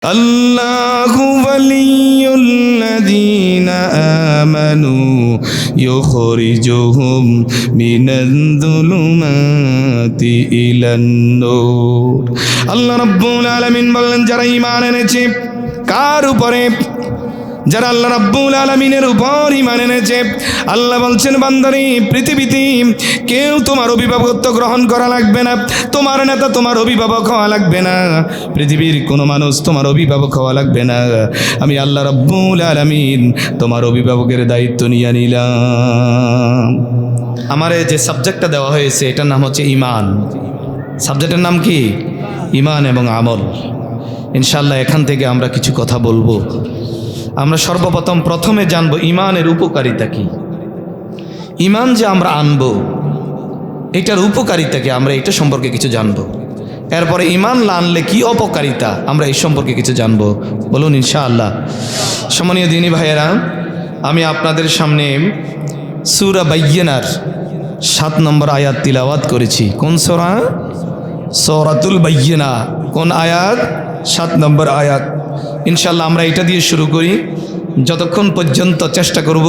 আল্লাহু ওয়ালিয়ুল্লাযীনা আমানু ইউখরিজুহুম মিনাজ-যুলুমাতি ইলান-নূর। আল্লাহ রাব্বুল আলামিন বললেন, যারা ঈমান এনেছে কার উপরে? যারা আল্লাহ রাব্বুল আলামিনের উপর ঈমান এনেছে। আল্লাহ বলছেন, বান্দারে, পৃথিবীতে কেউ তোমার অভিভাবকত্ব গ্রহণ করা লাগবে না, তোমার নেতা তোমার অভিভাবক হওয়া লাগবে না, পৃথিবীর কোনো মানুষ তোমার অভিভাবক হওয়া লাগবে না। আমি আল্লাহ রাব্বুল আলামিন তোমার অভিভাবকের দায়িত্ব নিয়ে নিলাম। আমার যে সাবজেক্টটা দেওয়া হয়েছে এটার নাম হচ্ছে ঈমান। সাবজেক্টের নাম কি? ঈমান এবং আমল। ইনশাআল্লাহ এখান থেকে আমরা কিছু কথা বলবো। আমরা প্রথমে জানবো ঈমানের উপকারিতা কি। ঈমান যে আমরা আনবো এটার উপকারিতা কি, আমরা এটা সম্পর্কে কিছু জানবো। এরপরে ঈমান না আনলে কি অপকারিতা, আমরা এই সম্পর্কে কিছু জানবো। বলুন ইনশাআল্লাহ। সম্মানীয় দিনী ভাইয়েরা, আমি আপনাদের সামনে সূরা বাইয়িনার 7 নম্বর আয়াত তিলাওয়াত করেছি। কোন সূরা? সূরাতুল বাইয়িনা। কোন আয়াত? 7 নম্বর আয়াত। ইনশাআল্লাহ আমরা এটা দিয়ে শুরু করি, যতক্ষণ পর্যন্ত চেষ্টা করব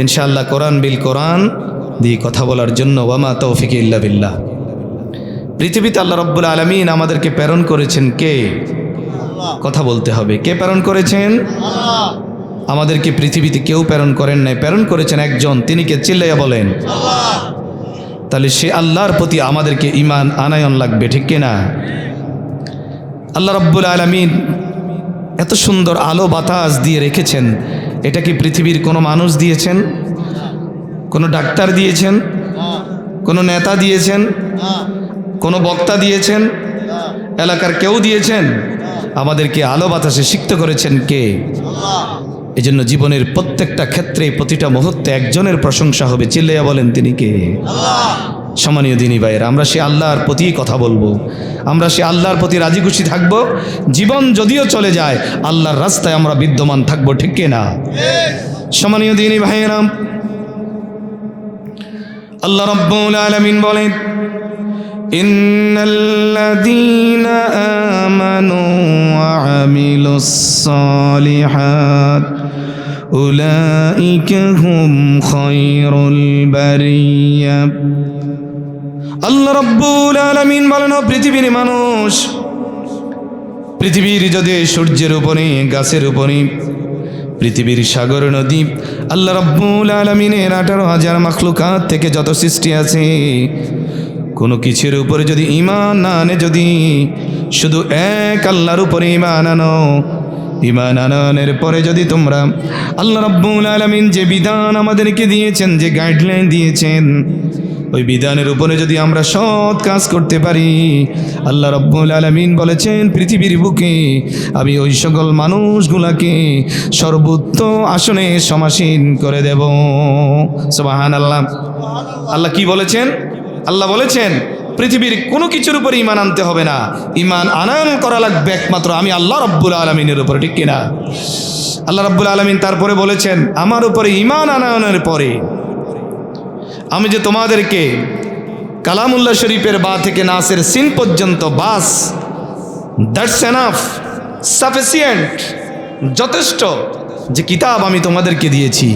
ইনশাআল্লাহ কোরআন বিল কোরআন দিয়ে কথা বলার জন্য। ওয়ামা তৌফিক ইল্লা বিল্লাহ। পৃথিবীতে আল্লাহ রাব্বুল আলামিন আমাদেরকে প্রেরণ করেছেন কে? কথা বলতে হবে। কে প্রেরণ করেছেন? আমাদেরকে পৃথিবীতে কেউ প্রেরণ করেন নাই, প্রেরণ করেছেন একজন। তিনি কে? চিল্লাইয়া বলেন। তাহলে সে আল্লাহর প্রতি আমাদেরকে ঈমান আনায়ন লাগবে, ঠিক কিনা? আল্লাহ রাব্বুল আলামিন এত সুন্দর আলো বাতাস দিয়ে রেখেছেন, এটা কি পৃথিবীর কোনো মানুষ দিয়েছেন? কোনো ডাক্তার দিয়েছেন? কোনো নেতা দিয়েছেন? কোনো বক্তা দিয়েছেন? এলাকার কেউ দিয়েছেন? আমাদেরকে আলো বাতাসে সিক্ত করেছেন কে? এজন্য জীবনের প্রত্যেকটা ক্ষেত্রে প্রতিটা মুহূর্তে একজনের প্রশংসা হবে। চিল্লাইয়া বলেন, তিনি কে? সম্মানীয় দিনী ভাইয়েরা, আমরা সে আল্লাহর প্রতি কথা বলবো, আমরা সে আল্লাহর প্রতি রাজি খুশি থাকবো। জীবন যদিও চলে যায়, আল্লাহর রাস্তায় আমরা বিদ্যমান থাকবো, ঠিক কিনা? সম্মানীয় দিনী ভাইয়েরা, আল্লাহ রাব্বুল আলামিন বলেন, ইন্নাল্লাযীনা আমানু ওয়া আমিলুস সালিহাত উলাইকা হুম খায়রুল বারিয়া। আল্লাহ রাব্বুল আলামিন বলেন, পৃথিবীর মানুষ, পৃথিবীর যদি সূর্যের উপরে, গাছের উপরে, পৃথিবীর সাগর নদী, আল্লাহ রাব্বুল আলামিনের 18,000 মাখলুকাত থেকে যত সৃষ্টি আছে, কোনো কিছুর উপরে যদি ঈমান না আনে, যদি শুধু এক আল্লাহর উপরে ঈমান আনো, ঈমান আনানোর পরে যদি তোমরা আল্লাহ রাব্বুল আলামিন যে বিধান আমাদেরকে দিয়েছেন, যে গাইডলাইন দিয়েছেন, ওই বিধানের উপরে যদি আমরা সৎ কাজ করতে পারি, আল্লাহ রাব্বুল আলামিন বলেছেন, পৃথিবীর বুকে আমি ওই সকল মানুষগুলাকে সর্বোচ্চ আসনে সমাসীন করে দেব। সুবহানাল্লাহ। আল্লাহ কি বলেছেন? আল্লাহ বলেছেন পৃথিবীর কোনো কিছুর উপরে ঈমান আনতে হবে না, ঈমান আনয়ন করা লাগবে একমাত্র আমি আল্লাহ রাব্বুল আলামিনের উপরে, ঠিক কিনা? আল্লাহ রাব্বুল আলামিন তারপরে বলেছেন, আমার উপরে ঈমান আনয়নের পরে আমি যে তোমাদেরকে কালামুল্লাহ শরীফের বা থেকে নাসের সিন পর্যন্ত, বাস, দ্যাটস এনাফ, সাফিসিয়েন্ট, যথেষ্ট যে কিতাব আমি তোমাদেরকে দিয়েছি,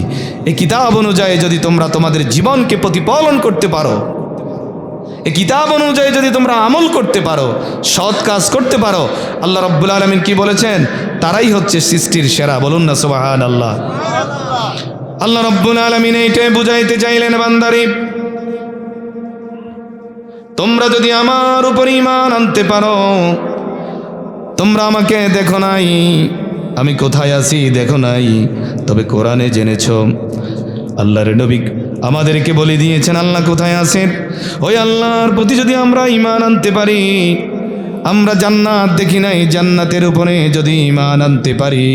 এই কিতাব অনুযায়ী যদি তোমরা তোমাদের জীবনকে প্রতিপালন করতে পারো, এই কিতাব অনুযায়ী যদি তোমরা আমল করতে পারো, সৎ কাজ করতে পারো, আল্লাহ রাব্বুল আলামিন কি বলেছেন? তারাই হচ্ছে সৃষ্টির সেরা। বলুন না সুবহানাল্লাহ। আল্লাহ রাব্বুল আলামিন এইটাই বুঝাইতে চাইলেন, বান্দারে, তোমরা যদি আমার উপর ঈমান আনতে পারো, তোমরা আমাকে দেখো নাই, আমি কোথায় আছি দেখো নাই, তবে কোরআনে জেনেছো, আল্লাহর নবী আমাদেরকে বলে দিয়েছেন আল্লাহ কোথায় আছেন। ওই আল্লাহর প্রতি যদি আমরা ঈমান আনতে পারি, আমরা জান্নাত দেখি নাই, জান্নাতের উপরে যদি ঈমান আনতে পারি,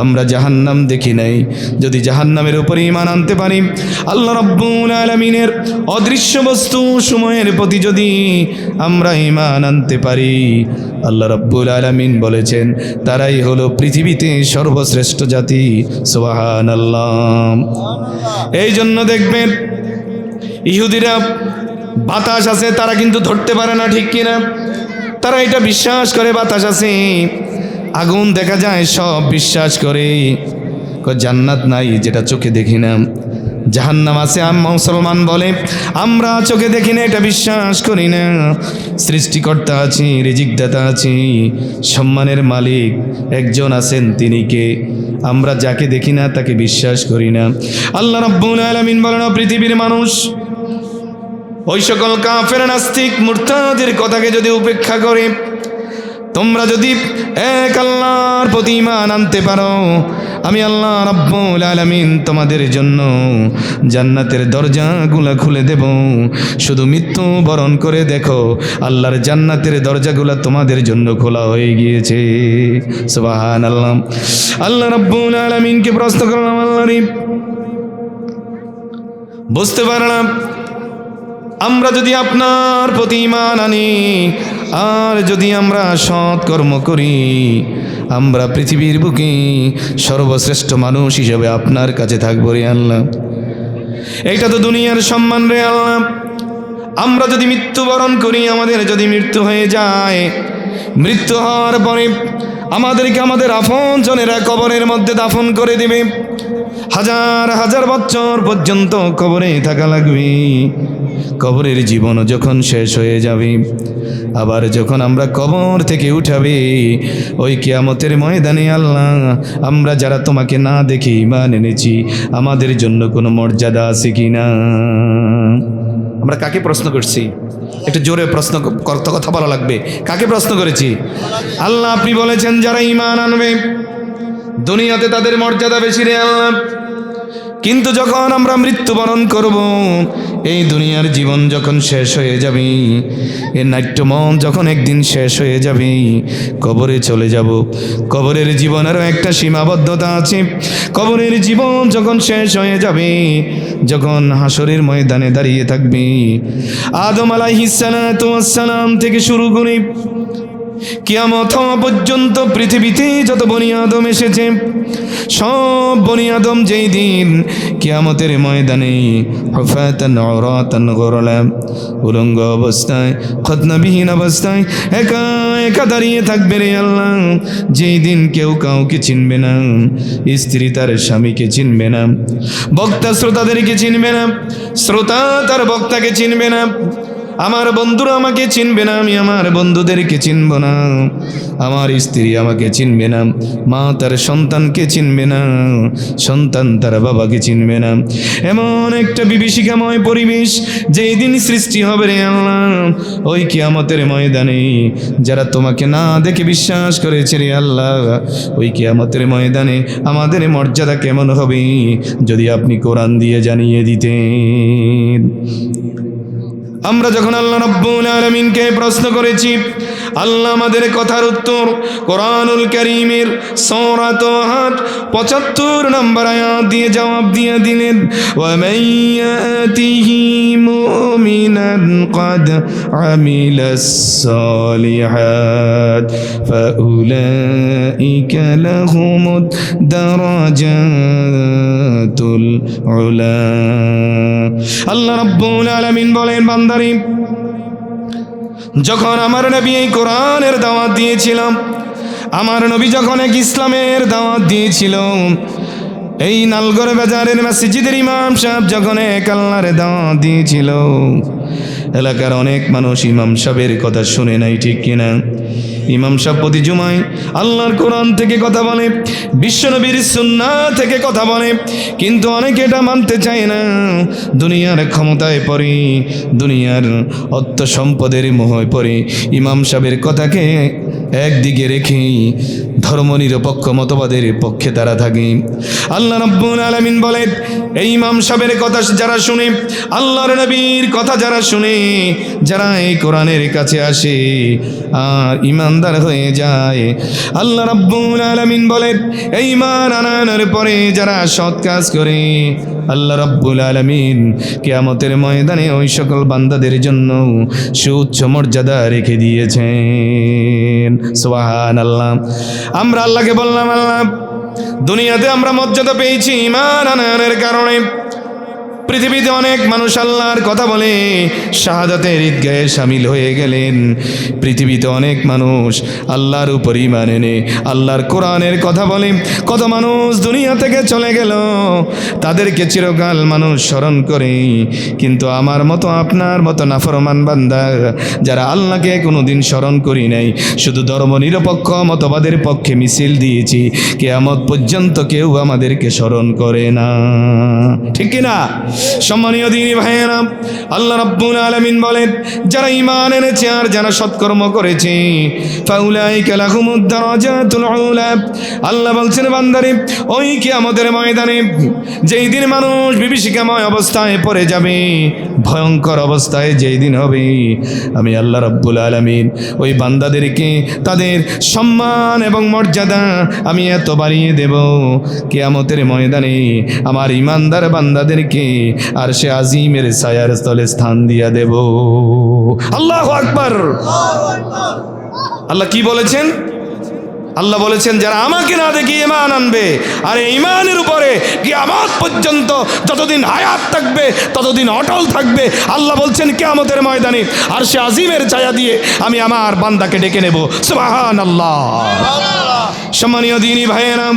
আমরা জাহান্নাম দেখি নাই, যদি জাহান্নামের উপরে ঈমান আনতে পারি, আল্লাহ রাব্বুল আলামিনের অদৃশ্য বস্তু সমূহের প্রতি যদি আমরা ঈমান আনতে পারি, আল্লাহ রাব্বুল আলামিন বলেছেন তারাই হলো পৃথিবীতে সর্বশ্রেষ্ঠ জাতি। সুবহানাল্লাহ। এই জন্য দেখবেন ইহুদিরা বাতাস আছে, তারা কিন্তু ধরতে পারে না, ঠিক কিনা? তারা এটা বিশ্বাস করে বাতাস আছে, আগুন দেখা যায় সব বিশ্বাস করে, জান্নাত নাই যেটা চোখে দেখি না, জাহান্নাম আছে মুসলমান বলে আমরা চোখে দেখি না, এটা বিশ্বাস করি না। সৃষ্টিকর্তা আছে, রিজিকদাতা আছে, সম্মানের মালিক একজন আছেন, তিনি কে? আমরা যাকে দেখি না তাকে বিশ্বাস করি না। আল্লাহ রাব্বুল আলামিন বলেন, পৃথিবীর মানুষ ওই সকল কাফের নাস্তিক মুরতাদের কথাকে যদি উপেক্ষা করে, তোমরা যদি এক আল্লাহর প্রতি ঈমান আনতে পারো, আমি আল্লাহ রাব্বুল আলামিন তোমাদের জন্য জান্নাতের দরজাগুলা খুলে দেব। শুধু মৃত্যু বরণ করে দেখো, আল্লাহর জান্নাতের দরজাগুলা তোমাদের জন্য খোলা হয়ে গিয়েছে। সুবহানাল্লাহ। আল্লাহ রাব্বুল আলামিনকে প্রশ্ন করলাম, আল্লাহ রে, বুঝতে পারলাম আমরা যদি আপনার প্রতি ঈমান আনি আর যদি আমরা সৎ কর্ম করি, আমরা পৃথিবীর বুকে সর্বশ্রেষ্ঠ মানুষ হিসেবে আপনার কাছে থাকবো রে আল্লাহ। এইটা তো দুনিয়ার সম্মান রে আল্লাহ। আমরা যদি মৃত্যুবরণ করি, আমাদের যদি মৃত্যু হয়ে যায়, মৃত্যু হওয়ার পরে আমাদেরকে আমাদের আপনজনেরা কবরের মধ্যে দাফন করে দিবে। হাজার হাজার বছর পর্যন্ত কবরে থাকা লাগবে। কবরের জীবন যখন শেষ হয়ে যাবে, আবার যখন আমরা কবর থেকে উঠাবে, ওই কিয়ামতের ময়দানে আল্লাহ, আমরা যারা তোমাকে না দেখে ঈমান এনেছি, আমাদের জন্য কোনো মর্যাদা আছে কি না? আমরা কাকে প্রশ্ন করছি? একটু জোরে প্রশ্ন করতে, কথা বলা লাগবে। কাকে প্রশ্ন করেছি? আল্লাহ আপনি বলেছেন যারা ঈমান আনবে দুনিয়াতে তাদের মর্যাদা বেশি রে আল্লাহ। কিন্তু যখন আমরা মৃত্যুবরণ করব, এই দুনিয়ার জীবন যখন শেষ হয়ে যাবে, এই নাট্যমন যখন একদিন শেষ হয়ে যাবে, কবরে চলে যাব। কবরের জীবনেরও একটা সীমাবদ্ধতা আছে। কবরের জীবন যখন শেষ হয়ে যাবে, যখন হাসরের ময়দানে দাঁড়িয়ে থাকবে, আদম আলাইহিস সালাতু ওয়াস সালাম থেকে শুরু করে কিয়ামত পর্যন্ত পৃথিবীতে যত বনি আদম এসেছে, সব বনি আদম যেই দিন কিয়ামতের ময়দানে হুফাতান উরাতান গুরলা, উলঙ্গ অবস্থায়, খতনাবিহীন অবস্থায় একা একা দাঁড়িয়ে থাকবে রে আল্লাহ। যেই দিন কেউ কাউকে চিনবে না, স্ত্রী তার স্বামীকে চিনবে না, বক্তা শ্রোতাদেরকে চিনবে না, শ্রোতা তার বক্তাকে চিনবে না, আমার বন্ধুরা আমাকে চিনবে না, আমি আমার বন্ধুদেরকে চিনব না, আমার স্ত্রী আমাকে চিনবে না, মা তার সন্তানকে চিনবে না, সন্তান তার বাবাকে চিনবে না। এমন একটা বিভীষিকাময় পরিবেশ যেই দিন সৃষ্টি হবে রে আল্লাহ, ওই কিয়ামতের ময়দানে যারা তোমাকে না দেখে বিশ্বাস করেছে রে আল্লাহ, ওই কিয়ামতের ময়দানে আমাদের মর্যাদা কেমন হবে যদি আপনি কোরআন দিয়ে জানিয়ে দিতেন। আমরা যখন আল্লাহ রাব্বুল আলামিনকে প্রশ্ন করেছি, আল্লাহ আমাদের কথার উত্তর কোরআনুল কারীমের সূরা তাহার 75 নম্বর আয়াত দিয়ে জবাব দিয়ে দিলেন, ওয়া মাইয়াতিহি মুমিনান ক্বাদ আমিলাস সালিহাত ফাউলাইকা লাহুমুদ দারাজাতুল উলা। আল্লাহ রাব্বুল আলামিন বলেন, বান্দারে, যখন আমার নবী এই কোরআনের দাওয়াত দিয়েছিলাম, আমার নবী যখন এক ইসলামের দাওয়াত দিয়েছিল, এই নালগড় বাজারের মসজিদের ইমাম সাহেব যখন এক আল্লাহর দাওয়াত দিয়েছিল, এলাকার অনেক মানুষ ইমাম সাহেবের কথা শুনে নাই, ঠিক কিনা? ইমাম সাহেব প্রতি জুমায় আল্লাহর কোরআন থেকে কথা বলে, বিশ্বনবীর সুন্নাহ থেকে কথা বলে, কিন্তু অনেকে এটা মানতে চায় না। দুনিয়ার ক্ষমতায় পড়ে, দুনিয়ার অর্থ সম্পদের মোহে পড়ে ইমাম সাহেবের কথাকে একদিকে রেখে ধর্মনিরপেক্ষ মতবাদের পক্ষে তারা থাকে। আল্লাহ রাব্বুল আলামিন বলেন, এই ইমাম সাহেবের কথা যারা শুনে, আল্লাহর নবীর কথা যারা শুনে, যারা এই কোরআনের কাছে আসে আর ইমানদার হয়ে যায়, আল্লাহ রাব্বুল আলামিন বলেন, এই ঈমান আনানোর পরে যারা সৎ কাজ করে, আল্লাহ রাব্বুল আলামিন কিয়ামতের ময়দানে ওই সকল বান্দাদের জন্য সুউচ্চ মর্যাদা রেখে দিয়েছেন। সুবহানাল্লাহ। আমরা আল্লাহকে বললাম, আল্লাহ, দুনিয়াতে আমরা মর্যাদা পেয়েছি ঈমান আনানোর কারণে, পৃথিবীতে অনেক মানুষ আল্লাহর কথা বলে শাহাদাতের ঈদগাহে শামিল হয়ে গেলেন। পৃথিবীতে অনেক মানুষ আল্লাহর উপর ঈমান এনে আল্লাহর কোরআনের কথা বলে কত মানুষ দুনিয়া থেকে চলে গেল, তাদেরকে চিরকাল মানুষ স্মরণ করে। কিন্তু আমার মতো আপনার মতো নাফরমান বান্দা যারা আল্লাহকে কোনোদিন স্মরণ করি নাই, শুধু ধর্ম নিরপেক্ষ মতবাদের পক্ষে মিছিল দিয়েছি, কিয়ামত পর্যন্ত কেউ আমাদেরকে স্মরণ করে না। ঠিক কিনা? সম্মানীয় দ্বীনি ভাইয়েরা, আল্লাহ রাব্বুল আলামিন বলেন, যারা ঈমান এনেছে আর যারা সৎকর্ম করেছে, ফাউলাইকা লাহুমুদ দারাজাতুল উলা। আল্লাহ বলছেন, বান্দারে, ওই কিয়ামতের ময়দানে যেই দিন মানুষ বিভীষিকাময় অবস্থায় পড়ে যাবে, ভয়ঙ্কর অবস্থায় যেই দিন হবে, আমি আল্লাহ রাব্বুল আলামিন ওই বান্দাদেরকে তাদের সম্মান এবং মর্যাদা আমি এত বাড়িয়ে দেব, কিয়ামতের ময়দানে আমার ঈমানদার বান্দাদেরকে আর সে আজিমের ছায়ার স্থলে স্থান দিয়া দেব। আল্লাহু আকবার। আল্লাহ কি বলেছেন? আল্লাহ বলেছেন, যারা আমাকে না দেখে ঈমান আনবে আর এই ঈমানের উপরে কিয়ামত পর্যন্ত যতদিন হায়াত থাকবে ততদিন অটল থাকবে, আল্লাহ বলছেন কিয়ামতের ময়দানে আর সে আজিমের ছায়া দিয়ে আমি আমার বান্দাকে ডেকে নেব। সুবহানাল্লাহ। সম্মানীয় দ্বীনি ভাইয়েরা,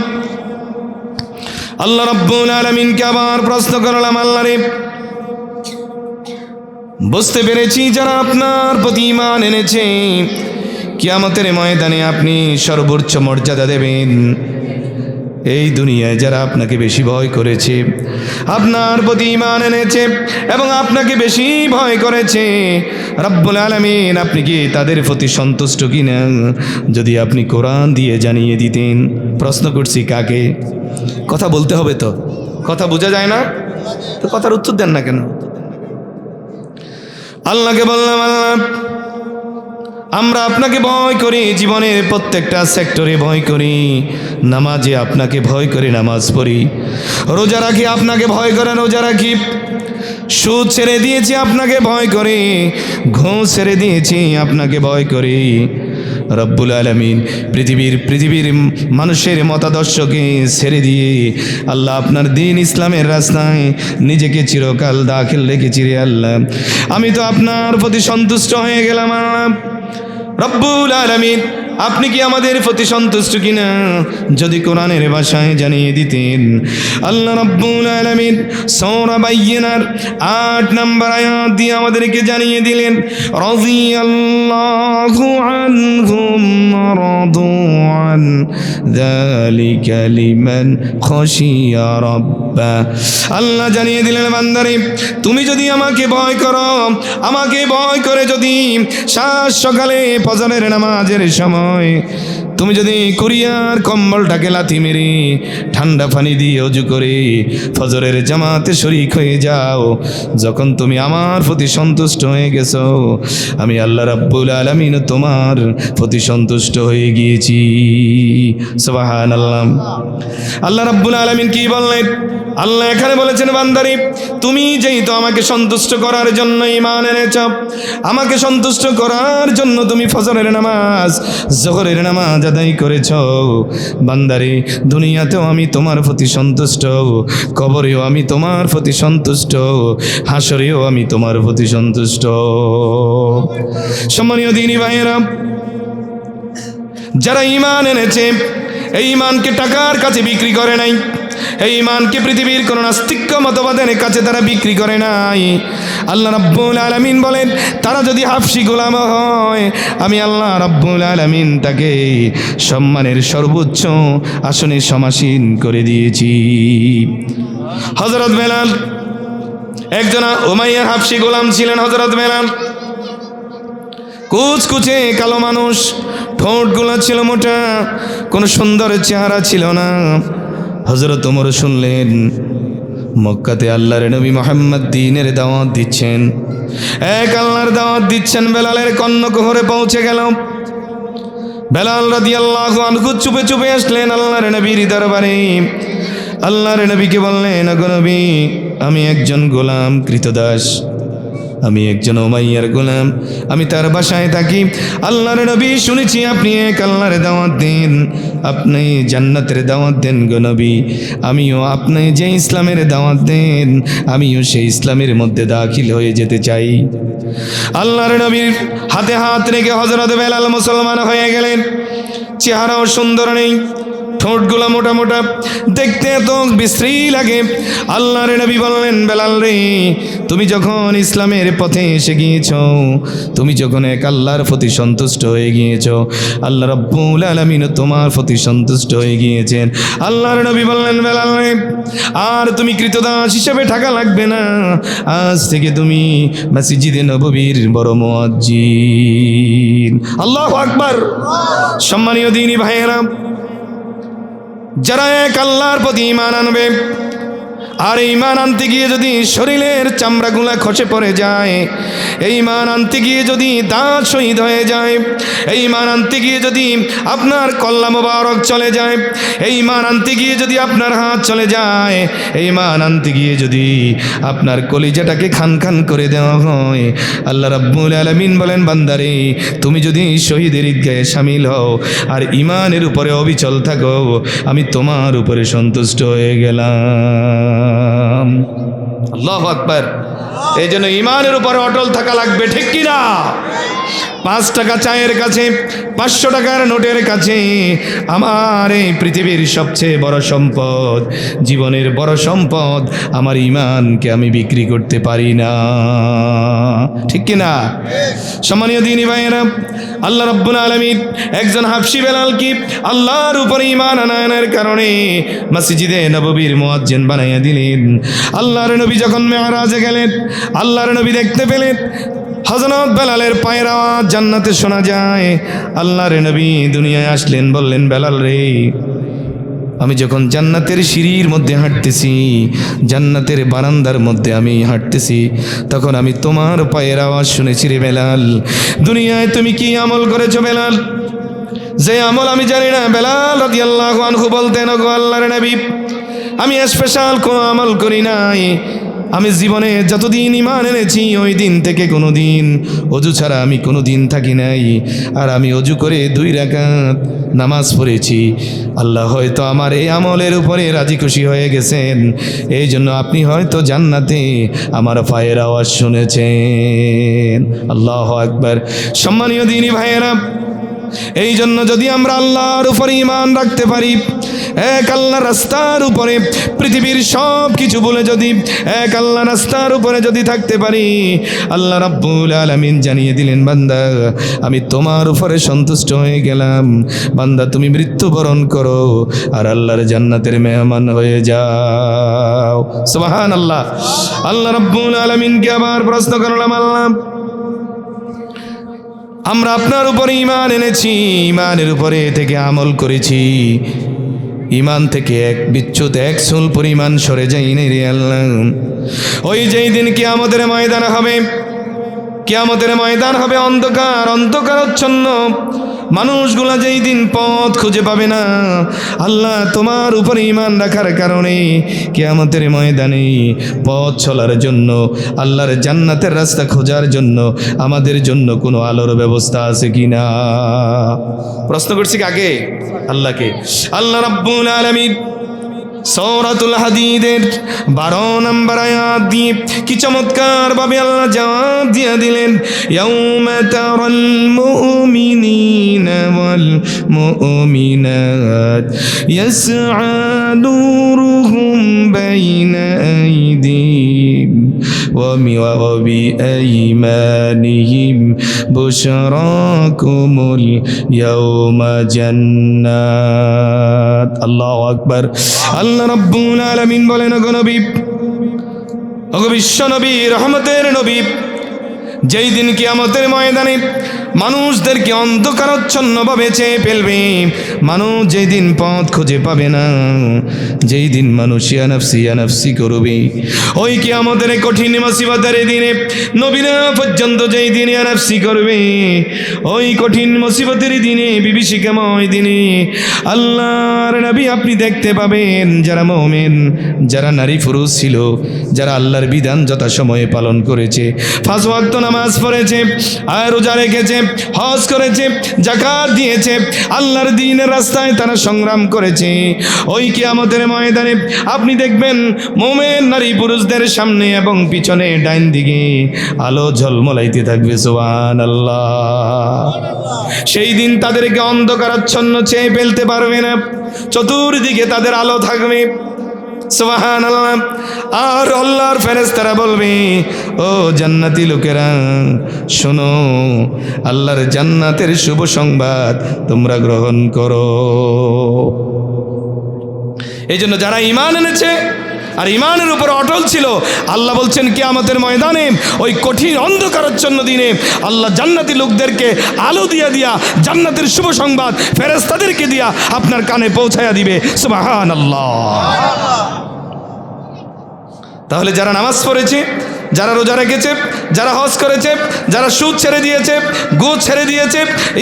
আল্লাহ রাব্বুল আলামিনকে আবার প্রশ্ন করলাম, আল্লাহ রে, বুঝতে পেরেছি যারা আপনার প্রতি ঈমান এনেছে কিয়ামতের ময়দানে আপনি সর্বোচ্চ মর্যাদা দেবেন। এই দুনিয়ায় যারা আপনাকে বেশি ভয় করেছে, আপনার প্রতি ঈমান এনেছে এবং আপনাকে বেশি ভয় করেছে, রব্বুল আলামিন আপনি কি তাদের প্রতি সন্তুষ্ট কিনা যদি আপনি কোরআন দিয়ে জানিয়ে দিতেন। প্রশ্ন করছি কাকে? কথা বলতে হবে তো, কথা বোঝা যায় না তো কথার উত্তর দেন না কেন? আল্লাহকে বললাম, আল্লাহ আমরা আপনাকে ভয় করি, জীবনের প্রত্যেকটা সেক্টরে ভয় করি। নামাজে আপনাকে ভয় করে নামাজ পড়ি, রোজা রাখি আপনাকে ভয় করে রোজা রাখি, সুদ ছেড়ে দিয়েছি আপনাকে ভয় করে, ঘুষ ছেড়ে দিয়েছি আপনাকে ভয় করে। রব্বুল আলামিন পৃথিবীর মানুষের মতাদর্শকে ছেড়ে দিয়ে আল্লাহ আপনার দ্বীন ইসলামের রাস্তায় নিজেকে চিরকাল দাখিল রেখেছি রে আল্লাহ। আমি তো আপনার প্রতি সন্তুষ্ট হয়ে গেলাম। রব্বুল আলামিন আপনি কি আমাদের প্রতি সন্তুষ্ট কিনা যদি কোরআনের ভাষায় জানিয়ে দিতেন। আল্লাহ রাব্বুল আলামিন সূরা বাইয়িনার 8 নম্বর আয়াত দিয়ে আমাদেরকে জানিয়ে দিলেন, রাদিয়াল্লাহু আনহুম রাদু আন যালিকা লিমান খাশিয়া রাব্বা। আল্লাহ জানিয়ে দিলেন, বান্দারে, তুমি যদি আমাকে ভয় করো, আমাকে ভয় করে যদি সাত সকালে ফজরের নামাজের সময় তুমি যদি কুরিয়ার কম্বলটাকে লাথি মেরে ঠান্ডা পানি দিয়ে ওযু করে ফজরের জামাতে শরীক হয়ে যাও, যখন তুমি আমার প্রতি সন্তুষ্ট হয়ে গেছো, আমি আল্লাহ রাব্বুল আলামিন তোমার প্রতি সন্তুষ্ট হয়ে গিয়েছি। সুবহানাল্লাহ। আল্লাহ রাব্বুল আলামিন কি বললেন? আল্লাহ এখানে বলেছেন, বান্দারে, তুমি যেই তো আমাকে সন্তুষ্ট করার জন্য ঈমান এনেছ, আমাকে সন্তুষ্ট করার জন্য তুমি ফজরের নামাজ যোহরের নামাজ আদায় করেছ, বান্দারে, দুনিয়াতেও আমি তোমার প্রতি সন্তুষ্ট, কবরেও আমি তোমার প্রতি সন্তুষ্ট, হাসরেও আমি তোমার প্রতি সন্তুষ্ট। সম্মানীয় দ্বীনি ভাইয়েরা, যারা ঈমান এনেছে এই ঈমানকে টাকার কাছে বিক্রি করে নাই, এই ঈমানকে পৃথিবীর কোন নাস্তিক্য মতবাদের কাছে তারা বিক্রি করে নাই। আল্লাহ রাব্বুল আলামিন বলেন, তারা যদি হাফসি গোলাম হয়, আমি আল্লাহ রাব্বুল আলামিন তাকে সম্মানের সর্বোচ্চ আসনে সমাসীন করে দিয়েছি। হযরত বেলাল একজন উমাইয়ার হাফসি গোলাম ছিলেন। হযরত বেলাল কুচকুচে কালো মানুষ, ঠোঁটগুলো ছিল মোটা, কোনো সুন্দর চেহারা ছিল না। হযরত ওমর শুনলেন মক্কাতে আল্লাহর নবী মুহাম্মদ দ্বীনের দাওয়াত দিচ্ছেন, এক আল্লাহর দাওয়াত দিচ্ছেন। বেলালের কর্ণকুহরে পৌঁছে গেল। বেলাল রাদিয়াল্লাহু আনহু চুপে চুপে আসলেন আল্লাহর নবীর দরবারে। আল্লাহর নবীকে বললেন, ওগো নবী, আমি একজন গোলাম কৃতদাস, আমি একজন উমাইয়ার গোলাম, আমি তার বাসায় থাকি। আল্লাহর নবী, শুনেছি আপনি এক আল্লাহর দাওয়াত দেন, আপনি জান্নাতের দাওয়াত দেন গো নবী। আমিও আপনি যে ইসলামের দাওয়াত দেন, আমিও সেই ইসলামের মধ্যে দাখিল হয়ে যেতে চাই। আল্লাহর নবীর হাতে হাত রেখে হযরত বেলাল মুসলমান হয়ে গেলেন। চেহারাও সুন্দর নেই, ঠোঁটগুলো মোটা মোটা, দেখতে এত বিশ্রী লাগে। আল্লাহর নবী বললেন, বেলাল রে, তুমি যখন ইসলামের পথে এসে গিয়েছ, তুমি যখন এক আল্লাহর প্রতি সন্তুষ্ট হয়ে গিয়েছ, আল্লাহ রাব্বুল আলামিন তোমার প্রতি সন্তুষ্ট হয়ে গিয়েছেন। আল্লাহর নবী বললেন, বেলাল রে, আর তুমি কৃতদাস হিসেবে থাকা লাগবে না, আজ থেকে তুমি মসজিদে নববীর বড় মুয়াজ্জিন। আল্লাহু আকবার। সম্মানীয় দ্বীনি ভাইয়েরা, যারা এক আল্লাহর প্রতি ঈমান আনবে, আর ঈমান আনতে গিয়ে যদি শরীরের চামড়াগুলা খসে পড়ে যায়, এই ঈমান আনতে গিয়ে যদি দাঁত শহীদ হয়ে যায়, এই ঈমান আনতে গিয়ে যদি আপনার কল্লা মোবারক চলে যায়, এই ঈমান আনতে গিয়ে যদি আপনার হাত চলে যায়, এই ঈমান আনতে গিয়ে যদি আপনার কলিজাটাকে খান খান করে দেওয়া হয়, আল্লাহ রাব্বুল আলামিন বলেন, বান্দারে, তুমি যদি শহীদের ঈদগাহে শামিল হও আর ঈমানের উপরে অবিচল থাকো, আমি তোমার উপরে সন্তুষ্ট হয়ে গেলাম। আল্লাহু আকবার। এই জন্য ঈমানের উপরে অটল থাকা লাগবে, ঠিক কি না? 5 টাকা চায়ের কাছে, 500 টাকার নোটের কাছে আমার এই পৃথিবীর সবচেয়ে বড় সম্পদ, জীবনের বড় সম্পদ আমার ঈমানকে আমি বিক্রি করতে পারি না, ঠিক কি না? সম্মানীয় দ্বীনি ভাইয়েরা, আল্লাহ রাব্বুল আলামিন একজন হাবশী বেলালকে আল্লাহর উপর ঈমান আনায়নের কারণে মসজিদে নববীর মুয়াজ্জিন বানাইয়া দিলেন। আল্লাহর নবী যখন মেরাজে গেলেন, আল্লাহর নবী দেখতে পেলেন হযরত বেলালের পায়ের আওয়াজ জান্নাতে শোনা যায়। আল্লাহর নবী দুনিয়ায় আসলেন, বললেন, বেলাল রে, আমি যখন জান্নাতের সিঁড়ির মধ্যে হাঁটতেছি, জান্নাতের বারান্দার মধ্যে আমি হাঁটতেছি, তখন আমি তোমার পায়ের আওয়াজ শুনেছি রে বেলাল। দুনিয়ায় তুমি কি আমল করেছো বেলাল? যে আমল আমি জানি না। বেলাল রাদিয়াল্লাহু আনহু বলতেন, ওগো আল্লাহর নবী, আমি স্পেশাল কোনো আমল করি নাই। আমি জীবনে যতদিন ঈমান এনেছি, ওই দিন থেকে কোনো দিন অজু ছাড়া আমি কোনো দিন থাকি নাই। আর আমি অজু করে 2 রাকাত নামাজ পড়েছি। আল্লাহ হয়তো আমার এই আমলের উপরে রাজি খুশি হয়ে গেছেন, এই জন্য আপনি হয়তো জান্নাতে আমার পায়ের আওয়াজ শুনেছেন। আল্লাহু আকবার। সম্মানীয় দ্বীনি ভাইয়েরা, এই জন্য যদি আমরা আল্লাহর উপরে ঈমান রাখতে পারি, এক আল্লাহ রাস্তার উপরে পৃথিবীর সব কিছু বলে যদি এক আল্লাহ রাস্তার উপরে যদি থাকতে পারি, আল্লাহ রাব্বুল আলামিন জানিয়ে দিলেন, বান্দা, আমি তোমার উপরে সন্তুষ্ট হয়ে গেলাম। বান্দা, তুমি মৃত্যুবরণ করো আর আল্লাহর জান্নাতের মেহমান হয়ে যাও। সুবহানাল্লাহ। আল্লাহ রাব্বুল আলামিনকে আবার প্রশ্ন করলাম, আল্লাহ, আমরা আপনার উপরে ঈমান এনেছি, ঈমানের উপরে থেকে আমল করেছি, ঈমান থেকে এক বিচ্যুত এক চুল পরিমাণ সরে যাই নাই রে আল্লাহ। ওই যেই দিন কিয়ামতের ময়দান হবে, কিয়ামতের ময়দান হবে অন্ধকার, অন্ধকারাচ্ছন্ন, মানুষগুলা যেই দিন পথ খুঁজে পাবে না, আল্লাহ তোমার উপরে ঈমান রাখার কারণে কিয়ামতের ময়দানে পথ চলার জন্য, আল্লাহর জান্নাতের রাস্তা খোঁজার জন্য আমাদের জন্য কোনো আলোর ব্যবস্থা আছে কিনা? প্রশ্ন করছি কাকে? আল্লাহকে। আল্লাহ রাব্বুল আলামিন সূরাতুল হাদীদের 12 নম্বর আয়াত দিয়ে কি চমৎকার ভাবে আল্লাহ জবাব দিয়ে দিলেন, ইয়াউমা তারাল মুমিনিনা ওয়াল মুমিনাত ইয়াসআ নূরুহুম বাইনা আইদিহিম ওয়া বিআইমানিহিম বুশরাকুমুল ইয়াউমা জান্নাত। আল্লাহু আকবার। আল্লাহ রাব্বুল আলামিন বলেন, ওগো নবী, ওগো বিশ্ব নবী, রহমতের নবী, যেই দিন কিয়ামতের ময়দানে মানুষদেরকে অন্ধকারাচ্ছন্নভাবে চেয়ে ফেলবে। মানুষ যেই দিন পথ খুঁজে পাবে না, যেই দিন মানুষ ইয়া নাফসি করবে, ওই কিয়ামতের কঠিন মুসিবতের দিনে নবীরা পর্যন্ত যেই দিন ইয়া নাফসি করবে, ওই কঠিন মুসিবতের দিনে, বিভীষিকাময় দিনে আল্লাহর নবী আপনি দেখতে পাবেন যারা মুমিন, যারা নারী পুরুষ ছিল, যারা আল্লাহর বিধান যথাসময়ে পালন করেছে, 5 ওয়াক্ত নামাজ পড়েছে, আর রোজা রেখেছে, হজ করেছে, যাকাত দিয়েছে, আল্লাহর দ্বীনের রাস্তায় তারা সংগ্রাম করেছে, ওই কিয়ামতের ময়দানে আপনি দেখবেন মুমিন নারী পুরুষদের সামনে এবং পিছনে ডাইন দিকে আলো ঝলমলাইতে থাকবে। সুবহানাল্লাহ। সেই দিন তাদেরকে অন্ধকারাচ্ছন্ন চেয়ে ফেলতে পারবে না, চতুর্দিকে তাদের আলো থাকবে। সুবহানাল্লাহ। আর আল্লাহর ফেরেশতারা বলবে, ও জান্নাতি লোকেরা শোনো, আল্লাহর জান্নাতের শুভ সংবাদ তোমরা গ্রহণ করো। এই জন্য যারা ঈমান এনেছে আর ঈমানের উপর অটল ছিল, আল্লাহ বলছেন কিয়ামতের ময়দানে ওই কঠিন অন্ধকারাচ্ছন্ন দিনে আল্লাহ জান্নাতি লোকদেরকে আলো দিয়া জান্নাতের শুভ সংবাদ ফেরেশতাদেরকে দিয়া আপনার কানে পৌঁছায়া দিবে। সুবহানাল্লাহ। তাহলে যারা নামাজ পড়েছে, যারা রোজা রেখেছে, যারা হজ করেছে, যারা সুদ ছেড়ে দিয়েছে, ঘুষ ছেড়ে দিয়েছে,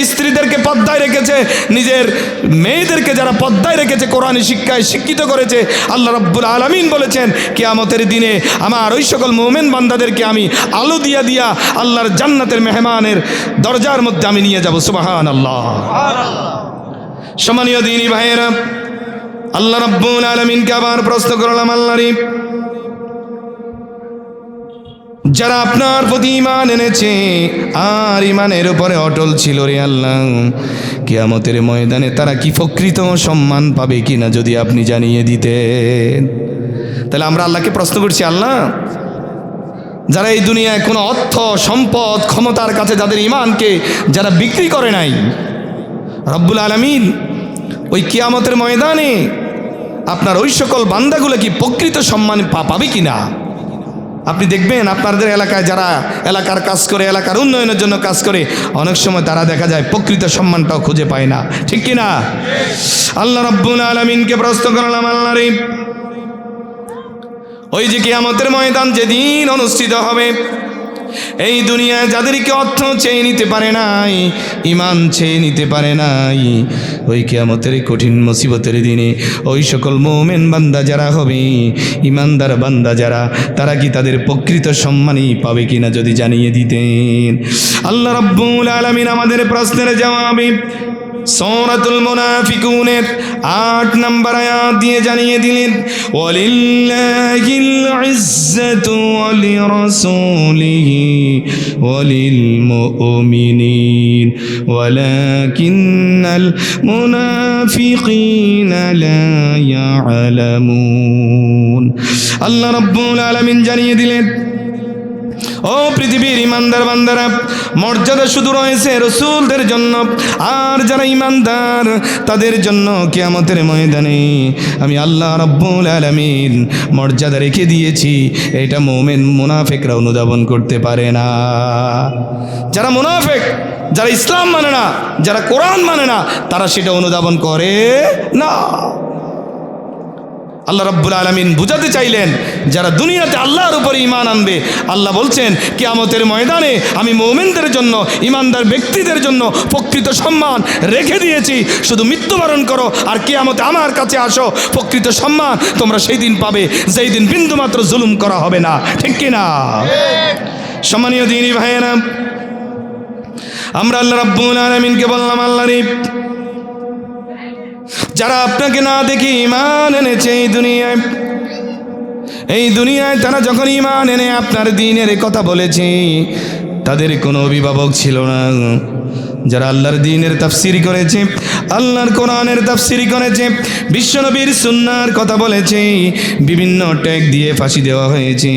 স্ত্রীদেরকে পর্দায় রেখেছে, নিজের মেয়েদেরকে যারা পর্দায় রেখেছে, কোরআনী শিক্ষায় শিক্ষিত করেছে, আল্লাহ রাব্বুল আলামিন বলেছেন কিয়ামতের দিনে আমার ওই সকল মুমিন বান্দাদেরকে আমি আলো দিয়া আল্লাহর জান্নাতের মেহমানের দরজার মধ্যে আমি নিয়ে যাব। সুবহানাল্লাহ। সম্মানীয় দ্বীনী ভাইয়েরা, আল্লাহ রাব্বুল আলামিনকে আবার প্রশ্ন করলাম, আল্লাহরই যারা আপনার প্রতি ঈমান এনেছে আর ঈমানের উপরে অটল ছিল রে আল্লাহ, কিয়ামতের ময়দানে তারা কি প্রকৃত সম্মান পাবে কিনা যদি আপনি জানিয়ে দিতেন। তাহলে আমরা আল্লাহকে প্রশ্ন করছি, আল্লাহ যারা এই দুনিয়ায় কোনো অর্থ সম্পদ ক্ষমতার কাছে যাদের ঈমানকে যারা বিক্রি করে নাই, রব্বুল আলামিন ওই কিয়ামতের ময়দানে আপনার ওই সকল বান্দাগুলো কি প্রকৃত সম্মান পাবে কিনা। আপনি দেখবেন আপনাদের এলাকায় যারা এলাকার কাজ করে, এলাকার উন্নয়নের জন্য কাজ করে, অনেক সময় তারা দেখা যায় প্রকৃত সম্মানটাও খুঁজে পায় না, ঠিক কিনা। আল্লাহ রাব্বুল আলামিনকে প্রশ্ন করলাম, আল্লাহ রে ওই যে কিয়ামতের ময়দান যেদিন অনুষ্ঠিত হবে, এই দুনিয়ায় যাদেরকে অর্থ চেয়ে নিতে পারে নাই, ঈমান চেয়ে নিতে পারে নাই, ওই কিয়ামতের কঠিন মুসিবতের দিনে ওই সকল মুমিন বান্দা যারা হবে, ঈমানদার বান্দা যারা, তারা কি তাদের প্রকৃত সম্মানই পাবে কিনা যদি জানিয়ে দিতেন। আল্লাহ রাব্বুল আলামিন আমাদের প্রশ্নের জবাবে সূরাতুল মুনাফিকুনের 8 নম্বর আয়াত দিয়ে জানিয়ে দিলেন, ওয়ালিল্লাহিল ইজ্জাতু ওয়ালিরাসূলিহি ওয়ালিল মুমিনিন ওয়ালাকিন্নাল মুনাফিকিনা লা ইয়ালামুন। আল্লাহ রাব্বুল আলামিন জানিয়ে দিলেন, ও পৃথিবীর ইমানদার বান্দারা, মর্যাদা শুধু রয়েছে রাসূলদের জন্য, আর যারা ইমানদার তাদের জন্য কিয়ামতের ময়দানে আমি আল্লাহ রাব্বুল আলামিন মর্যাদা রেখে দিয়েছি। এটা মুমিন মুনাফিকরা অনুধাবন করতে পারে না। যারা মুনাফিক, যারা ইসলাম মানে না, যারা কোরআন মানে না, তারা সেটা অনুধাবন করে না। আল্লাহ রাব্বুল আলামিন বুঝাতে চাইলেন, যারা দুনিয়াতে আল্লাহর উপরে ঈমান আনবে, আল্লাহ বলছেন কিয়ামতের ময়দানে আমি মুমিনদের জন্য, ঈমানদার ব্যক্তিদের জন্য প্রকৃত সম্মান রেখে দিয়েছি। শুধু মৃত্যুবরণ করো আর কিয়ামতে আমার কাছে আসো, প্রকৃত সম্মান তোমরা সেই দিন পাবে যেই দিন বিন্দুমাত্র জুলুম করা হবে না, ঠিক কিনা। সম্মানীয় দ্বীনী ভাইয়েরা, আমরা আল্লাহ রাব্বুল আলামিনকে বললাম, আল্লাহ রে যারা আপনাকে না দেখে ঈমান এনেছে এই দুনিয়ায় তারা যখন ঈমান এনে আপনার দ্বীনের কথা বলেছে, তাদের কোনো অভিভাবক ছিল না। যারা আল্লাহর দ্বীনের তাফসীর করেছে, আল্লাহর কোরআনের তাফসীর করেছে, বিশ্বনবীর সুন্নাহর কথা বলেছে, বিভিন্ন ট্যাগ দিয়ে ফাঁসি দেওয়া হয়েছে,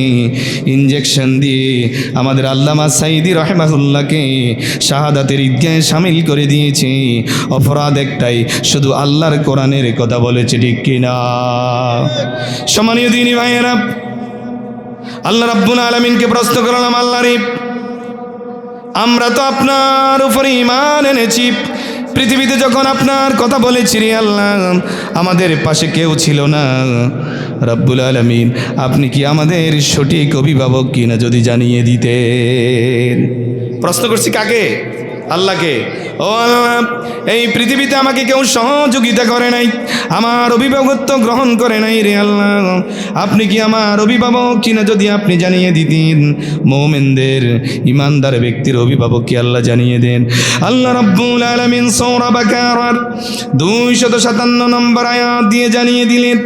ইনজেকশন দিয়ে আমাদের আল্লামা সাঈদী রাহিমাহুল্লাহকে শাহাদাতের ঈদগাহে শামিল করে দিয়েছে। অপরাধ একটাই, শুধু আল্লাহর কোরআনের কথা বলেছে, ঠিক কিনা। সম্মানীয় দ্বীনী ভাইয়েরা, আল্লাহ রাব্বুল আলামিনকে প্রশ্ন করলাম, আল্লাহ রে আমরা তো আপনার উপরে ঈমান এনেছি, পৃথিবীতে যখন আপনার কথা বলেছি রে আল্লাহ, আমাদের পাশে কেউ ছিল না। রব্বুল আলামিন, আপনি কি আমাদের সঠিক অভিভাবক কিনা যদি জানিয়ে দিতেন। প্রশ্ন করছি কাকে? আল্লাহকে। ও আল্লাহ, এই পৃথিবীতে আমাকে কেউ সহযোগিতা করে নাই, আমার অভিভাবকত্ব গ্রহণ করে নাই রে আল্লাহ, আপনি কি আমার অভিভাবক কিনা যদি আপনি জানিয়ে দিতেন। মুমিনদের ইমানদার ব্যক্তির অভিভাবক কি আল্লাহ জানিয়ে দেন। আল্লাহ রাব্বুল আলামিন সূরা বাকারার 257 নম্বর আয়াত দিয়ে জানিয়ে দিলেন,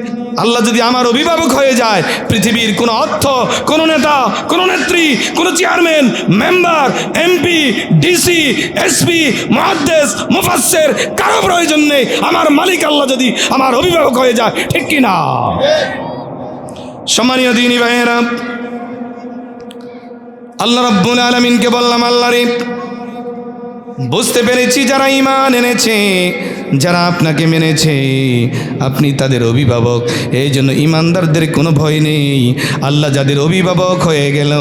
আল্লাহ যদি আমার অভিভাবক হয়ে যায়, পৃথিবীর কোনো অর্থ, কোনো নেতা, কোনো নেত্রী, কোনো chairman, member, MP, DC, SP, মুহাদ্দিস, মুফাসসির কারো প্রয়োজন নেই। আমার মালিক আল্লাহ যদি আমার অভিভাবক হয়ে যায়, ঠিক কি না? সম্মানীয় দ্বীনি ভাইয়েরা, আল্লাহ রাব্বুল আলামিনকে বললাম, আল্লাহ রে, বুঝতে পেরেছি যারা ঈমান এনেছে, যারা আপনাকে মেনেছে, আপনি তাদের অভিভাবক, এই জন্য ঈমানদারদের কোনো ভয় নেই। আল্লাহ যাদের অভিভাবক হয়ে গেল,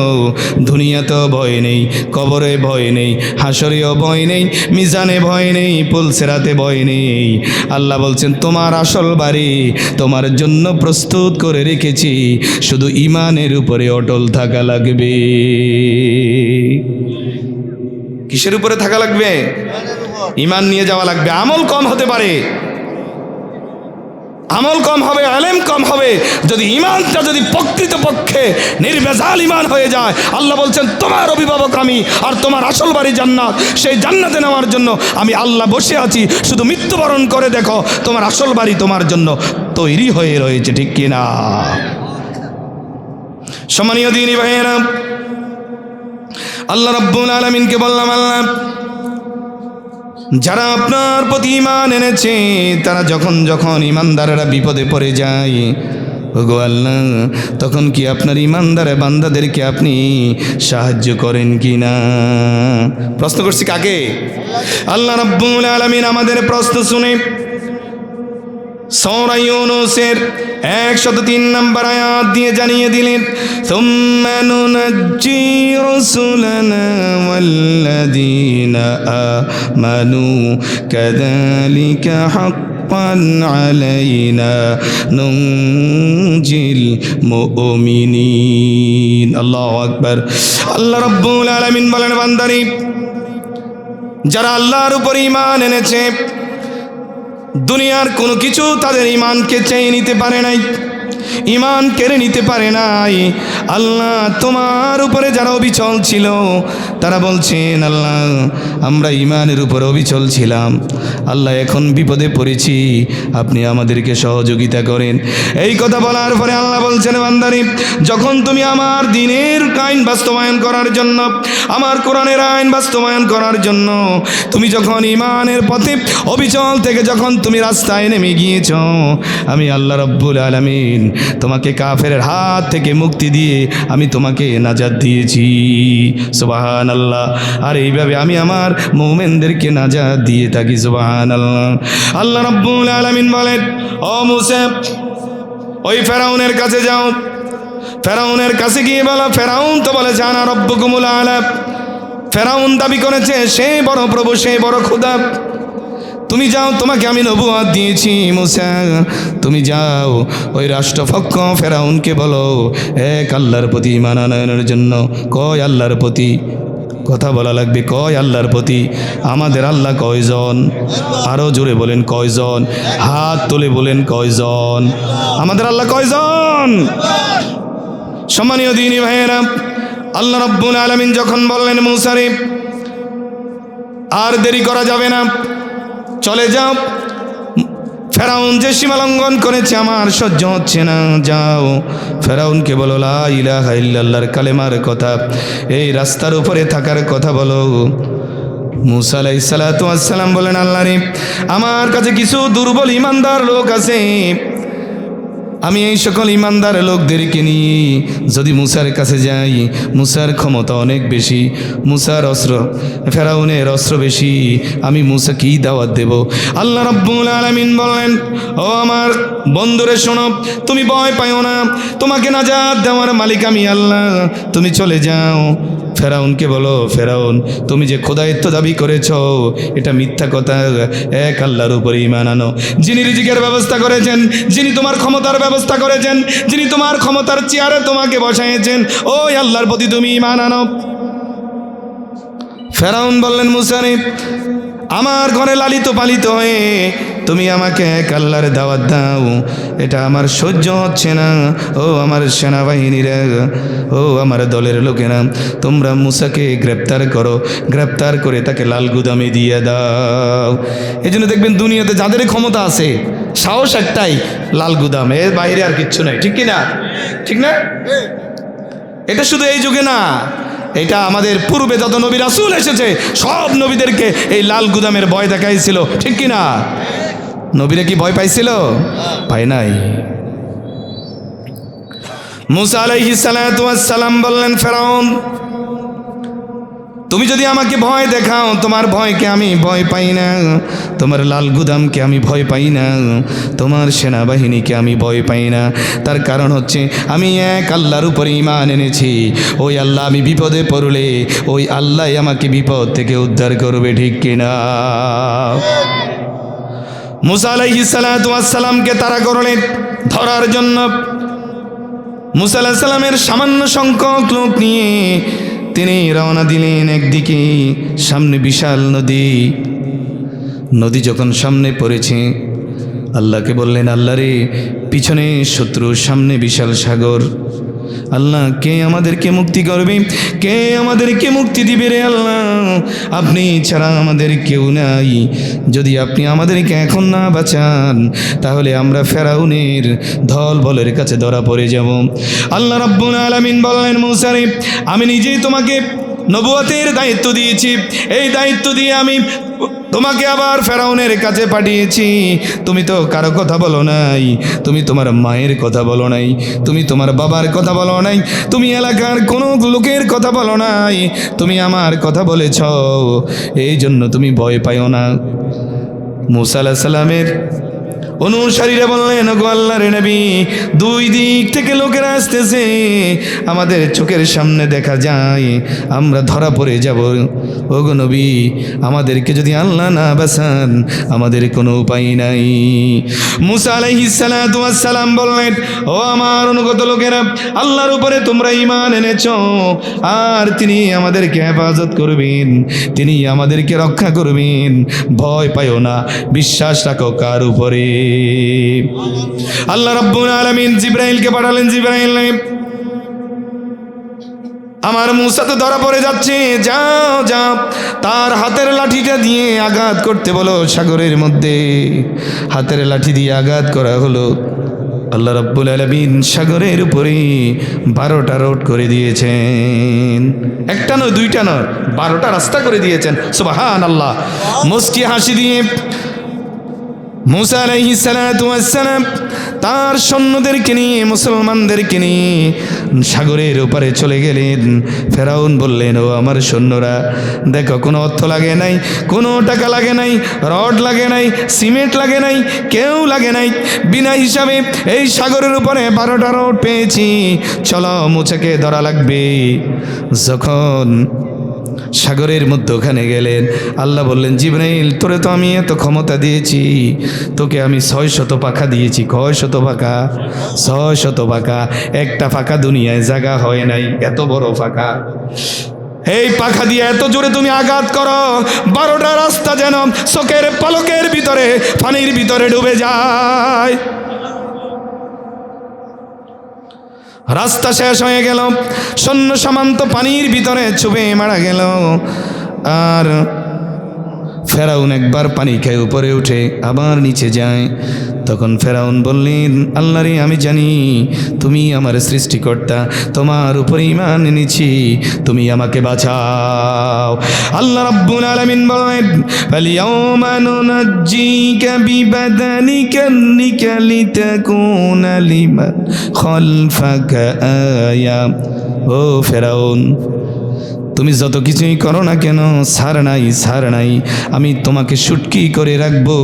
দুনিয়াতেও ভয় নেই, কবরে ভয় নেই, হাসরেও ভয় নেই, মিজানে ভয় নেই, পুলসেরাতে ভয় নেই। আল্লাহ বলছেন, তোমার আসল বাড়ি তোমার জন্য প্রস্তুত করে রেখেছি, শুধু ঈমানের উপরে অটল থাকা লাগবে। কিসের উপরে থাকা লাগবে? ঈমান নিয়ে যাওয়া লাগবে। আমল কম হতে পারে, আমল কম হবে, ইলম কম হবে, যদি ঈমানটা যদি প্রকৃতপক্ষে নির্ভেজাল ঈমান হয়ে যায়, আল্লাহ বলছেন তোমার অভিভাবক আমি, আর তোমার আসল বাড়ি জান্নাত। সেই জান্নাতে নেওয়ার জন্য আমি আল্লাহ বসে আছি, শুধু মৃত্যুবরণ করে দেখো, তোমার আসল বাড়ি তোমার জন্য তৈরি হয়ে রয়েছে, ঠিক কিনা? সম্মানীয় দ্বীনি ভাইয়েরা, আল্লাহ রাব্বুল আলামিনকে বললাম, আল্লাহ যারা আপনার প্রতি ঈমান এনেছে, তারা যখন যখন ঈমানদারেরা বিপদে পড়ে যায়, ওগো আল্লাহ, তখন কি আপনার ঈমানদার বান্দাদেরকে আপনি সাহায্য করেন কি না? প্রশ্ন করছি কাকে? আল্লাহ রাব্বুল আলামিন আমাদের প্রশ্ন শুনে সূরা ইউনূসের 103 নম্বর আয়াত দিয়ে জানিয়ে দিলেন, সুম্মা নুনাজ্জি রাসূলানা ওয়াল্লাযীনা আমানু কাযালিকা হাক্কান আলাইনা নুনজিল মুমিনিন। আল্লাহু আকবার। আল্লাহ রাব্বুল আলামিন বলেন, বান্দারে, যারা আল্লাহর উপর ঈমান এনেছে, দুনিয়ার কোনো কিছু তাদের ঈমানকে চেয়ে নিতে পারে নাই, ঈমান কেড়ে নিতে পারে নাই। আল্লাহ তোমার উপরে যারা অবিচল ছিল, তারা বলছেন, আল্লাহ আমরা ঈমানের উপর অবিচল ছিলাম, আল্লাহ এখন বিপদে পড়েছি, আপনি আমাদেরকে সহযোগিতা করেন। এই কথা বলার পরে আল্লাহ বলছেন, বান্দারে, যখন তুমি আমার দ্বীনের আইন বাস্তবায়ন করার জন্য, আমার কোরআনের আইন বাস্তবায়ন করার জন্য তুমি যখন ঈমানের পথে অবিচল থেকে যখন তুমি রাস্তায় নেমে গিয়েছ, আমি আল্লাহ রাব্বুল আলামিন তোমাকে কাফেরের হাত থেকে মুক্তি দিয়ে আমি তোমাকে নাজাত দিয়েছি। সুবহানাল্লাহ। আর এইভাবে আমি আমার মুমিনদেরকে নাজাত দিয়ে থাকি। সুবহানাল্লাহ। আল্লাহ রাব্বুল আলামিন বলেন, ও মুসা, ওই ফেরাউনের কাছে যাও, ফেরাউনের কাছে গিয়ে বলো, ফেরাউন তো বলেছে আনা রব্বুকুমুল আলা, ফেরাউন দাবি করেছে সে বড় প্রভু, সে বড় খোদা। তুমি যাও, তোমাকে আমি নবুয়ত দিয়েছি মুসা, তুমি যাও ওই রাষ্ট্রপক্ষ ফেরাউনকে বলো এক আল্লাহর প্রতি ঈমান আনয়নের জন্য। কয় আল্লাহর প্রতি? কথা বলা লাগবে, কয় আল্লাহর প্রতি? আমাদের আল্লাহ কয়জন? আরো জোরে বলেন কয়জন? হাত তুলে বলেন কয়জন? আমাদের আল্লাহ কয়জন? সম্মানীয় দ্বীনি ভাইয়েরা, আল্লাহ রাব্বুল আলামিন যখন বললেন, মুসা রে, আর দেরি করা যাবে না, চলে যাও, ফেরাউন যে সীমা লঙ্ঘন করেছে আমার সহ্য হচ্ছে না, যাও ফেরাউনকে বলো লা ইলাহা ইল্লাল্লাহর কালেমার কথা, এই রাস্তার উপরে থাকার কথা বলো। মুসা আলাইহিস সালাতু ওয়াস সালাম বলেন, আল্লাহ রে, আমার কাছে কিছু দুর্বল ঈমানদার লোক আছে, আমি এই সকল ঈমানদার লোকদেরকে নিয়ে যদি মুসার কাছে যাই, মুসার ক্ষমতা অনেক বেশি, মুসার অস্ত্র, ফেরাউনের অস্ত্র বেশি, আমি মুসা কি দাওয়াত দেব? আল্লাহ রাব্বুল আলামিন বলেন, ও আমার বন্ধুরে শোনো, তুমি ভয় পাইও না, তোমাকে নাজাত দেওয়ার মালিক আমি আল্লাহ, তুমি চলে যাও, ফেরাউনকে বলো, ফেরাউন তুমি যে খোদায়িত্ব দাবি করেছ এটা মিথ্যা কথা, এক আল্লাহর উপরে ঈমান আনো, যিনি রিজিকের ব্যবস্থা করেছেন, যিনি তোমার ক্ষমতার ব্যবস্থা করেছেন, যিনি তোমার ক্ষমতার চেয়ারে তোমাকে বসাইয়েছেন, ওই আল্লাহর প্রতি তুমি ঈমান আনো। ফেরাউন বললেন, মুসা রে, আমার ঘরে লালিত পালিত হয়ে তুমি আমাকে এক আল্লাহর দাওয়াত দাও, এটা আমার সহ্য হচ্ছে না। ও আমার সেনাবাহিনীরা, ও আমার দলের লোকেরা, তোমরা মুসাকে গ্রেপ্তার করো, গ্রেপ্তার করে তাকে লাল গুদামে দিয়ে দাও। এই জন্য দেখবেন দুনিয়াতে যাদের ক্ষমতা আছে সাহস একটাই, লাল গুদাম, এর বাইরে আর কিচ্ছু নাই। ঠিক কি না? ঠিক না? এটা শুধু এই যুগে না, এটা আমাদের পূর্বে যত নবী রাসূল এসেছে সব নবীদেরকে এই লাল গুদামের ভয় দেখাইছিল। ঠিক কি না? নবীরা কি ভয় পাইছিল? পায় নাই। মুসা আলাইহিস সালাতু ওয়াস সালাম বললেন, ফেরাউন তুমি যদি আমাকে ভয় দেখাও, তোমার ভয়কে আমি ভয় পাই না, তোমার লাল গুদামকে আমি ভয় পাই না, তোমার সেনাবাহিনীকে আমি ভয় পাই না। তার কারণ হচ্ছে আমি এক আল্লাহর উপরে ঈমান এনেছি। ওই আল্লাহ আমি বিপদে পড়লে ওই আল্লাহ আমাকে বিপদ থেকে উদ্ধার করবে। ঠিক কিনা? মুসা আলাইহিস সালাতু ওয়াস সালামকে তাড়া করলেন ধরার জন্য। মুসা আলাইহিস সালামের সামান্য সংখ্যক লোক নিয়ে তিনি রওনা দিলেন একদিকে। সামনে বিশাল নদী, নদী যখন সামনে পড়েছে আল্লাহকে বললেন, আল্লাহ রে, পিছনে শত্রু, সামনে বিশাল সাগর, আল্লাহ কে আমাদেরকে মুক্তি করবে, কে আমাদেরকে মুক্তি দিবে রে আল্লাহ, আপনি ছাড়া আমাদের কেউ নাই, যদি আপনি আমাদেরকে এখন না বাঁচান তাহলে আমরা ফেরাউনের দল বলের কাছে ধরা পড়ে যাব। আল্লাহ রাব্বুল আলামিন বললেন, মুসা রে, আমি নিজেই তোমাকে নবুয়তের দায়িত্ব দিয়েছি, এই দায়িত্ব দিয়ে আমি তোমাকে আবার ফেরাউনের কাছে পাঠিয়েছি। তুমি তো কারো কথা বলো নাই, তুমি তোমার মায়ের কথা বলো নাই, তুমি তোমার বাবার কথা বলো নাই, তুমি এলাকার কোনো লোকের কথা বলো নাই, তুমি আমার কথা বলেছ, এই জন্য তুমি ভয় পাইও না। মুসা আলাইহিস সালামের অনুসারীরা বললেন, ওগো আল্লাহর নবী, দুই দিক থেকে লোকেরা আসতেছে, আমাদের চোখের সামনে দেখা যায়, আমরা ধরা পড়ে যাব। ওগো নবী, আমাদেরকে যদি আল্লাহ না বাঁচান আমাদের কোনো উপায় নাই। মুসা আলাইহিস সালাতু ওয়াস সালাম বললেন, ও আমার অনুগত লোকেরা, আল্লাহর উপরে তোমরা ঈমান এনেছো, আর তিনি আমাদেরকে হেফাজত করবেন, তিনি আমাদেরকে রক্ষা করবেন, ভয় পাইও না, বিশ্বাস রাখো কার উপরে? আল্লাহ রাব্বুল আলামিন জিবরাইলকে পাঠালেন। জিবরাইল, আমার মুসা তো ধরা পড়ে যাচ্ছে, যাও যাও তার হাতের লাঠিটা দিয়ে আঘাত করতে বলো সাগরের মধ্যে। হাতের লাঠি দিয়ে আঘাত করা হলো। আল্লাহ রাব্বুল আলামিন সাগরের উপরে 12টা রোড করে দিয়েছেন, একটা নয়, দুইটা নয়, 12টা রাস্তা করে দিয়েছেন। সুবহানাল্লাহ। মুস্কি হাসি দিয়ে মুসা আলাইহিস সালাতু ওয়াস সালাম তার সৈন্যদেরকে নিয়ে, মুসলমানদেরকে নিয়ে সাগরের ওপারে চলে গেলেন। ফেরাউন বললেন, ও আমার সৈন্যরা, দেখো কোনো অর্থ লাগে নাই, কোনো টাকা লাগে নাই, রড লাগে নাই, সিমেন্ট লাগে নাই, কেউ লাগে নাই, বিনা হিসাবে এই সাগরের উপরে 12টা রড পেয়েছি, চলো মুসাকে ধরা লাগবে। যখন সাগরের মধ্যখানে গেলেন, আল্লাহ বললেন, জিবরাইল, তোরে তো আমি এত ক্ষমতা দিয়েছি, তোকে আমি 600 পাখা দিয়েছি। কয় শত পাখা? 600 পাখা। একটা পাখা দুনিয়ায় জায়গা হয় নাই, এত বড় পাখা। এই পাখা দিয়ে এত জোরে তুমি আঘাত করো, 12টা রাস্তা যেন চোখের পলকের ভিতরে পানির ভিতরে ডুবে যায়। রাস্তা শেষ হয়ে গেল, সৈন্য সামন্ত পানির ভিতরে চুবে মারা গেল। আর ফেরাউন একবার পানি খেয়ে উপরে উঠে আবার নিচে যায়। তখন ফেরাউন বললেন, আল্লাহ রে, আমি জানি তুমি আমার সৃষ্টিকর্তা, তোমার উপরে ঈমান এনেছি, তুমি আমাকে বাঁচাও। আল্লাহ রাব্বুল আলামিন বলেন, ফালিয়াউমা নুনাজ্জিকা বিবাদানিকা লিতাকুনা লিমান খালফাকা আয়া। ও ফেরাউন, তুমি যত কিছুই করো না কেন, ছাড় নাই, আমি তোমাকে শুটকি করে রাখবো।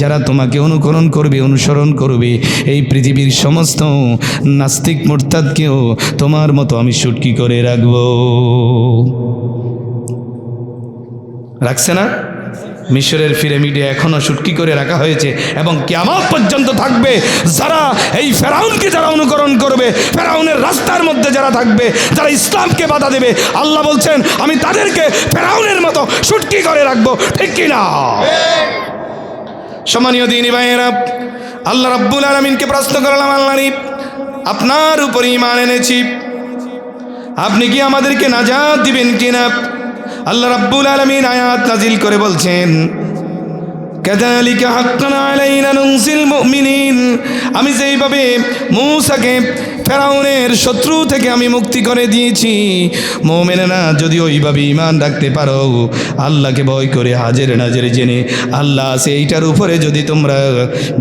যারা তোমাকে অনুকরণ করবে, অনুসরণ করবে, এই পৃথিবীর সমস্ত নাস্তিক মুরতাদকেও তোমার মতো আমি শুটকি করে রাখবো। রাখছে না? মিশরের পিরামিডে এখনো শুটকি করে রাখা হয়েছে এবং কিয়ামত পর্যন্ত থাকবে। যারা এই ফেরাউনকে যারা অনুকরণ করবে, ফেরাউনের রাস্তার মধ্যে যারা থাকবে, যারা ইসলামকে বাধা দেবে, আল্লাহ বলছেন আমি তাদেরকে ফেরাউনের মতো শুটকি করে রাখবো। ঠিক কি না? সম্মানীয় দ্বীনি ভাইয়েরা, আল্লাহ রাব্বুল আলামিনকে প্রশ্ন করলাম, আল্লাহ আপনার উপর ঈমান এনেছি, আপনি কি আমাদেরকে নাজাত দিবেন কিনা? আল্লাহ রাব্বুল আলামিন আয়াত নাজিল করে বলছেন, কাযালিকা হাক্কান আলাইনা নুনজিল মুমিনিন, আমি যেইভাবে মূসাকে ফেরাউনের শত্রু থেকে আমি মুক্তি করে দিয়েছি, মুমিনেরা যদি ওইভাবে ঈমান রাখতে পারো, আল্লাহকে ভয় করে হাজের নাজের জেনে আল্লাহ আছে এইটার উপরে যদি তোমরা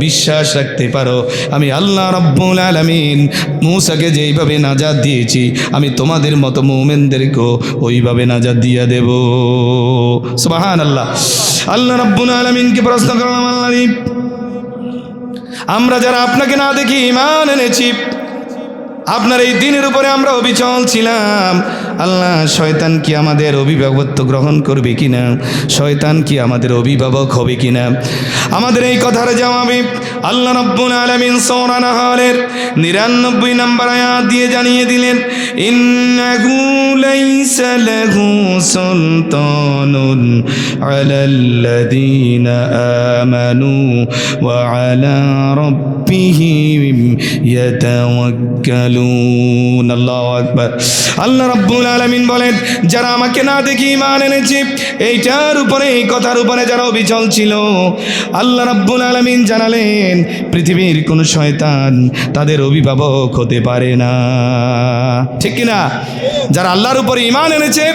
বিশ্বাস রাখতে পারো, আমি আল্লাহ রাব্বুল আলামিন মূসাকে যেইভাবে নাজাত দিয়েছি, আমি তোমাদের মতো মুমিনদেরকেও ওইভাবে নাজাত দিয়ে দেব। সুবহানাল্লাহ। আল্লাহ রাব্বুল আলামিনকে প্রশ্ন করলাম, আল্লাহ আমরা যারা আপনাকে না দেখি ঈমান এনেছি, আপনার এই দিনের উপরে আমরা অবিচল ছিলাম, আল্লাহ শয়তান কি আমাদের অভিভাবকত্ব গ্রহণ করবে কিনা, শয়তান কি আমাদের অভিভাবক হবে কিনা? আমাদের এই কথার জবাবে আল্লাহ রাব্বুল আলামিন সূরা নাহলের 99 নম্বর আয়াত দিয়ে জানিয়ে দিলেন, ইন্নাহু লাইসা লাহু সুলতানুন আলাল্লাযীনা আমানু ওয়া আলা রাব্বিহিম ইয়াতাওয়াক্কালুন। আল্লাহু আকবার। আল্লাহ রাব্বুল আলামিন বলেন, যারা আমাকে না দেখে ঈমান এনেছে, এইটার উপরে, এই কথার উপরে যারা অবিচল ছিল, আল্লাহ রাব্বুল আলামিন জানালেন পৃথিবীর কোন শয়তান তাদের অভিভাবক হতে পারে না। ঠিক কিনা? যারা আল্লাহর উপরে ঈমান এনেছে,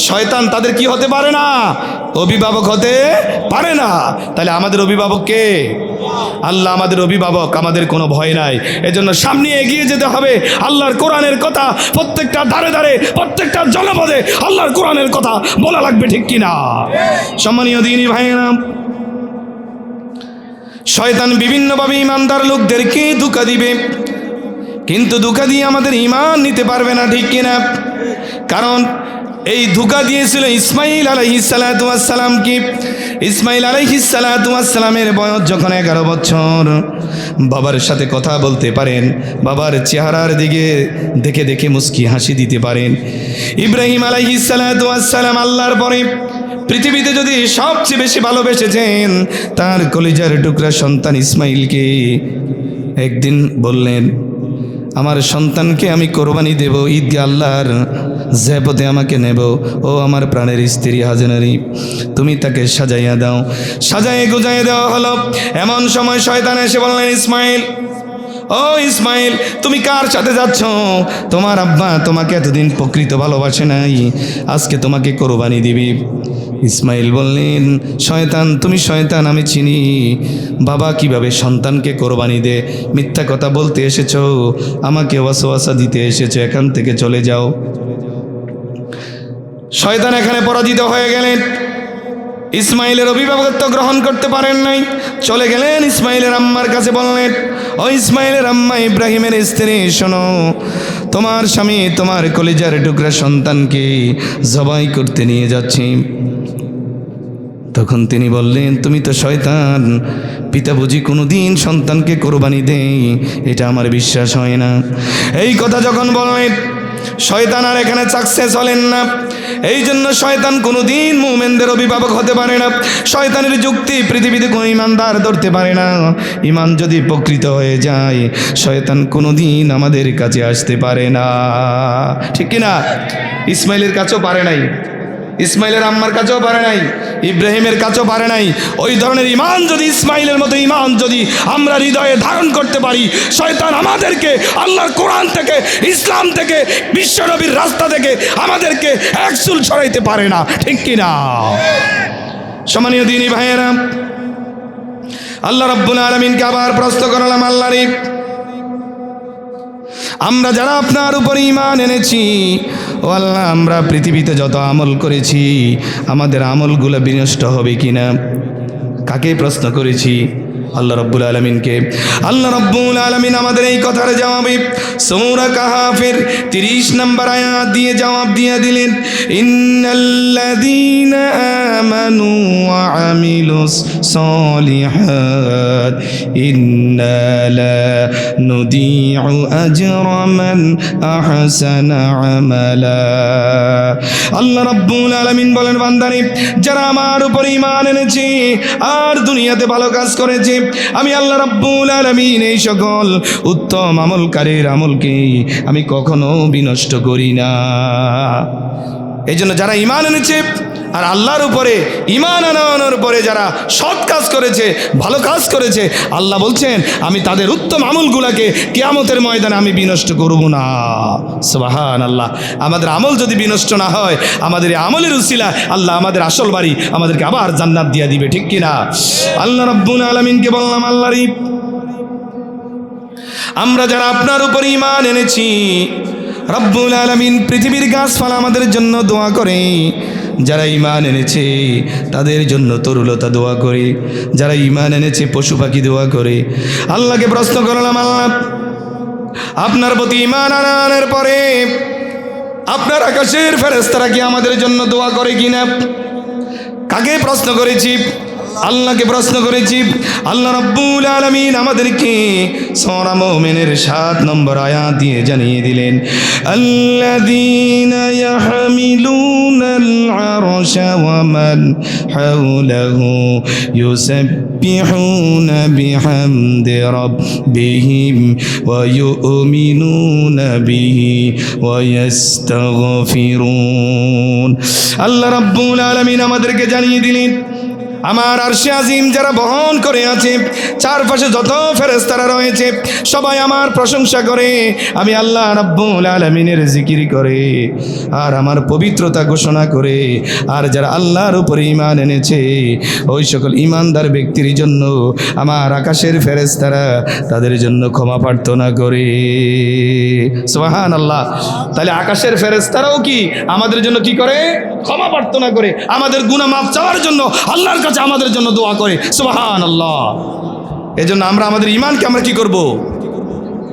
শয়তান তাদের কি হতে পারে না? অভিভাবক হতে পারে না। তাহলে আমাদের অভিভাবক কে? আল্লাহ আমাদের অভিভাবক, আমাদের কোনো ভয় নাই। এজন্য সামনে এগিয়ে যেতে হবে। আল্লাহর কোরআনের কথা প্রত্যেকটা ধারে ধারে, প্রত্যেকটা জনপদে আল্লাহর কোরআনের কথা বলা লাগবে। ঠিক কিনা? সম্মানীয় দ্বীনি ভাইয়েরা, শয়তান বিভিন্নভাবে ঈমানদার লোকদেরকে ধোঁকা দিবে, কিন্তু ধোঁকা দিয়ে আমাদের ঈমান নিতে পারবে না। ঠিক কিনা? কারণ এই ধোঁকা দিয়েছিল ইসমাইল আলাইহিস সালাতু ওয়াস সালামকে। ইসমাইল আলাইহিস সালাতু ওয়াস সালামের বয়স যখন 11 বছর, বাবার সাথে কথা বলতে পারেন, বাবার চেহারার দিকে দেখে দেখে মুস্কি হাসি দিতে পারেন। ইব্রাহিম আলাইহিস সালাতু ওয়াস সালাম আল্লাহর পরে পৃথিবীতে যদি সবচেয়ে বেশি ভালোবেসেছেন তার কলিজার টুকরা সন্তান ইসমাইলকে, একদিন বললেন, আমার সন্তানকে আমি কোরবানি দেব, ঈদগাহ আল্লাহর জেপতে আমাকে নেব। ও আমার প্রাণের স্ত্রী হাজেনারি, তুমি তাকে সাজাইয়া দাও। সাজাইয়ে গুজাইয়ে দেওয়া হলো। এমন সময় শয়তান এসে বললেন, ইসমাইল, ও ইসমাইল, তুমি কার সাথে যাচ্ছ? তোমার আব্বা তোমাকে এতদিন প্রকৃত ভালোবাসে নাই, আজকে তোমাকে কোরবানি দিবি। ইসমাইল বললেন, শয়তান, তুমি শয়তান, আমি চিনি। বাবা কিভাবে সন্তানকে কোরবানি দে? মিথ্যা কথা বলতে এসেছো, আমাকে ওয়াসওয়াসা দিতে এসেছো, এখান থেকে চলে যাও। শয়তান এখানে পরাজিত হয়ে গেলেন। ইসমাইলের অভিভাবকত্ব গ্রহণ করতে পারেন নাই, চলে গেলেন ইসমাইলের আম্মার কাছে। বললেন, ও ইসমাইলের আম্মা, ইব্রাহিমের স্ত্রী, শোনো, তোমার স্বামী তোমার কলিজার টুকরা সন্তানকে জবাই করতে নিয়ে যাচ্ছি। তখন তিনি বললেন, তুমি তো শয়তান, পিতা বুঝি কোনোদিন সন্তানকে কোরবানি দেয়? এটা আমার বিশ্বাস হয় না। এই কথা যখন বলেন, শয়তান আর এখানে সাকসেস হলেন না। এই জন্য শয়তান কোনোদিন মুমিনদের অভিভাবক হতে পারে না। শয়তানের যুক্তি পৃথিবীতে কোনো ইমানদার ধরতে পারে না। ইমান যদি প্রকৃত হয়ে যায়, শয়তান কোনোদিন আমাদের কাছে আসতে পারে না। ঠিক কিনা? ইসমাইলের কাছেও পারে নাই, ইসমাইলের আম্মার কাছেও পারে নাই, ইব্রাহিমের কাছেও পারে নাই। ওই ধরনের ইমান যদি, ইসমাইলের মতো ইমান যদি আমরা হৃদয়ে ধারণ করতে পারি, শয়তান আমাদেরকে আল্লাহর কোরআন থেকে, ইসলাম থেকে, বিশ্বনবীর রাস্তা থেকে আমাদেরকে এক চুল ছড়াইতে পারে না। ঠিক কিনা? সম্মানীয় দ্বীনি ভাইয়েরা, আল্লাহ রাব্বুল আলামিনকে আবার প্রশ্ন করলাম, আল্লাহ রে, আমরা যারা আপনার উপর ঈমান এনেছি, ও আল্লাহ, আমরা পৃথিবীতে যত আমল করেছি আমাদের আমলগুলো বিনষ্ট হবে কিনা? কাকে প্রশ্ন করেছি? আল্লাহ রাব্বুল আলামিনকে। আল্লাহ রাব্বুল আলামিন আমাদের এই কথার জবাবে সূরা কাহাফের 30 নম্বর আয়াত দিয়ে জবাব দিয়ে দিলেন, ইন্নাল্লাযীনা আমানু ওয়া আমিলুস সলিহাত ইন্না লা নুদিউ আজরা মান আহসানা আমালা। আল্লাহ রাব্বুল আলামিন বলেন, বান্দারে, যারা আমার উপর ঈমান এনেছে আর দুনিয়াতে ভালো কাজ করেছে, আমি আল্লাহ রাব্বুল আলামিন এই সকল উত্তম আমলকারীর আমলকে আমি কখনো বিনষ্ট করি না। এই জন্য যারা ঈমান এনেছে আর আল্লাহর উপরে ঈমান আনানোর পরে যারা সৎ কাজ করেছে, ভালো কাজ করেছে, আল্লাহ বলছেন আমি তাদের উত্তম আমলগুলোকে কিয়ামতের ময়দানে আমি বিনষ্ট করব না। সুবহানাল্লাহ। আমাদের আমল যদি বিনষ্ট না হয়, আমাদের এই আমলের উসিলা আল্লাহ আমাদের আসল বাড়ি আমাদেরকে আবার জান্নাত দিয়ে দিবে, ঠিক কিনা? আল্লাহ রাব্বুল আলামিনকে বললাম, আল্লাহরই আমরা যারা আপনার উপর ঈমান এনেছি, রব্বুল আলামিন পৃথিবীর গাছপালা আমাদের জন্য দোয়া করে। যারা ঈমান এনেছে তাদের জন্য তরুলতা দোয়া করে, যারা ঈমান এনেছে পশু পাখি দোয়া করে। আল্লাহকে প্রশ্ন করলাম, আল্লাহ আপনার প্রতি ঈমান আনার পরে আপনার আকাশের ফেরেশতারা কি আমাদের জন্য দোয়া করে কিনা? কাকে প্রশ্ন করেছি? আল্লাহকে প্রশ্ন করেছি। আল্লাহ রাব্বুল আলামিন আমাদেরকে সূরা মুমিনের 7 নম্বর আয়াত দিয়ে জানিয়ে দিলেন, আল্লাযীনা ইয়াহমিলুনাল আরশা ওয়া মান হাওলাহু ইউসাব্বিহুনা বিহামদি রাব্বিহিম ওয়া ইউমিনুনা বিহি ওয়া ইস্তাগফিরুন। আল্লাহ রাব্বুল আলামিন আমাদেরকে জানিয়ে দিলেন, আমার আরশে আজিম যারা বহন করে আছে, চারপাশে যত ফেরেশতারা রয়েছে সবাই আমার প্রশংসা করে, আমি আল্লাহ রাব্বুল আলামিনের জিকির করে আর আমার পবিত্রতা ঘোষণা করে। আর যারা আল্লাহর উপরে ঈমান এনেছে ওই সকল ঈমানদার ব্যক্তির জন্য আমার আকাশের ফেরেশতারা তাদের জন্য ক্ষমা প্রার্থনা করে। সুবহানাল্লাহ। তাহলে আকাশের ফেরেশতারাও কি আমাদের জন্য কি করে? ক্ষমা প্রার্থনা করে, আমাদের গুনাহ মাফ চাওয়ার জন্য আল্লাহর কাছে আমাদের জন্য দোয়া করে। সুবহানাল্লাহ। এজন্য আমরা আমাদের ঈমানকে আমরা কি করব?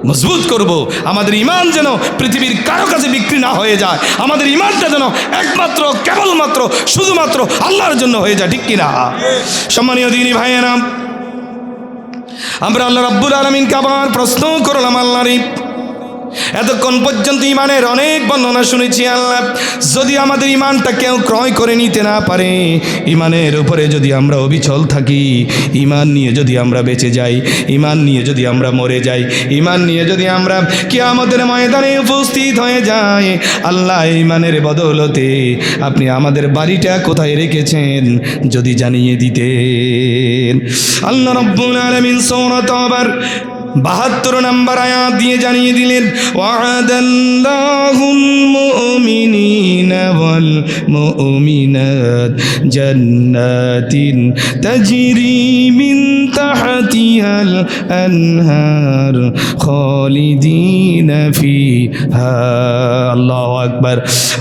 মজবুত করব। আমাদের ঈমান যেন পৃথিবীর কারো কাছে বিক্রি না হয়ে যায়। আমাদের ঈমানটা যেন একমাত্র কেবলমাত্র শুধুমাত্র আল্লাহর জন্য হয়ে যায়, ঠিক কিনা? সম্মানীয় দিনী ভাইয়েরা, আমরা আল্লাহ রাব্বুল আলামিনকে আবার প্রশ্ন করলাম, আল্লাহরই এতক্ষণ পর্যন্ত ঈমানের অনেক বর্ণনা শুনেছি। আল্লাহ, যদি আমাদের ঈমানটা কেউ ক্রয় করে নিতে না পারে, ঈমানের উপরে যদি আমরা অবিচল থাকি, ঈমান নিয়ে যদি আমরা বেঁচে যাই, ঈমান নিয়ে যদি আমরা মরে যাই, ঈমান নিয়ে যদি আমরা কিয়ামতের ময়দানে উপস্থিত হয়ে যাই, আল্লাহ ঈমানের বদৌলতে আপনি আমাদের বাড়িটা কোথায় রেখেছেন যদি জানিয়ে দিতেন। আল্লাহ রাব্বুল আলামিন সূরা তাওবার 72 নম্বর আয়াত দিয়ে জানিয়ে দিলেন, ওয়া'দাল্লাহুল মুমিনিনা ওয়াল মুমিনাত জান্নাতিন তাজরি মিন তাহতিহাল আনহার খালিদিনা ফিহা। আল্লাহু আকবার।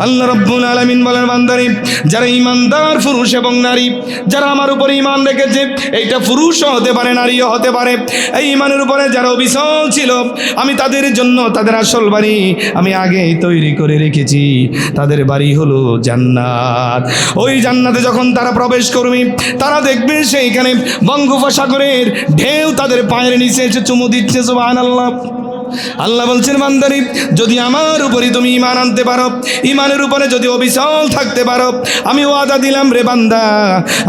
আল্লাহ রাব্বুল আলামিন বলেন, বান্দারে, যারা ঈমানদার পুরুষ এবং নারী যারা আমার উপর ঈমান রেখেছে, এইটা পুরুষও হতে পারে নারীও হতে পারে, এই ঈমানের উপরে যারা অবিচল ছিল, আমি তাদের জন্য তাদের আসল বাড়ি আমি আগেই তৈরি করে রেখেছি। তাদের বাড়ি হলো জান্নাত। ওই জান্নাতে যখন তারা প্রবেশ করবে, তারা দেখবে সেইখানে বঙ্গোপসাগরের ঢেউ তাদের পায়ের নিচে এসে চুমু দিচ্ছে। সুবহানাল্লাহ। আল্লাহ বলছেন, বান্দারি, যদি আমার উপরে তুমি ঈমান আনতে পারো, ঈমানের উপরে যদি অবিচল থাকতে পারো, আমি ওয়াদা দিলাম রে বান্দা,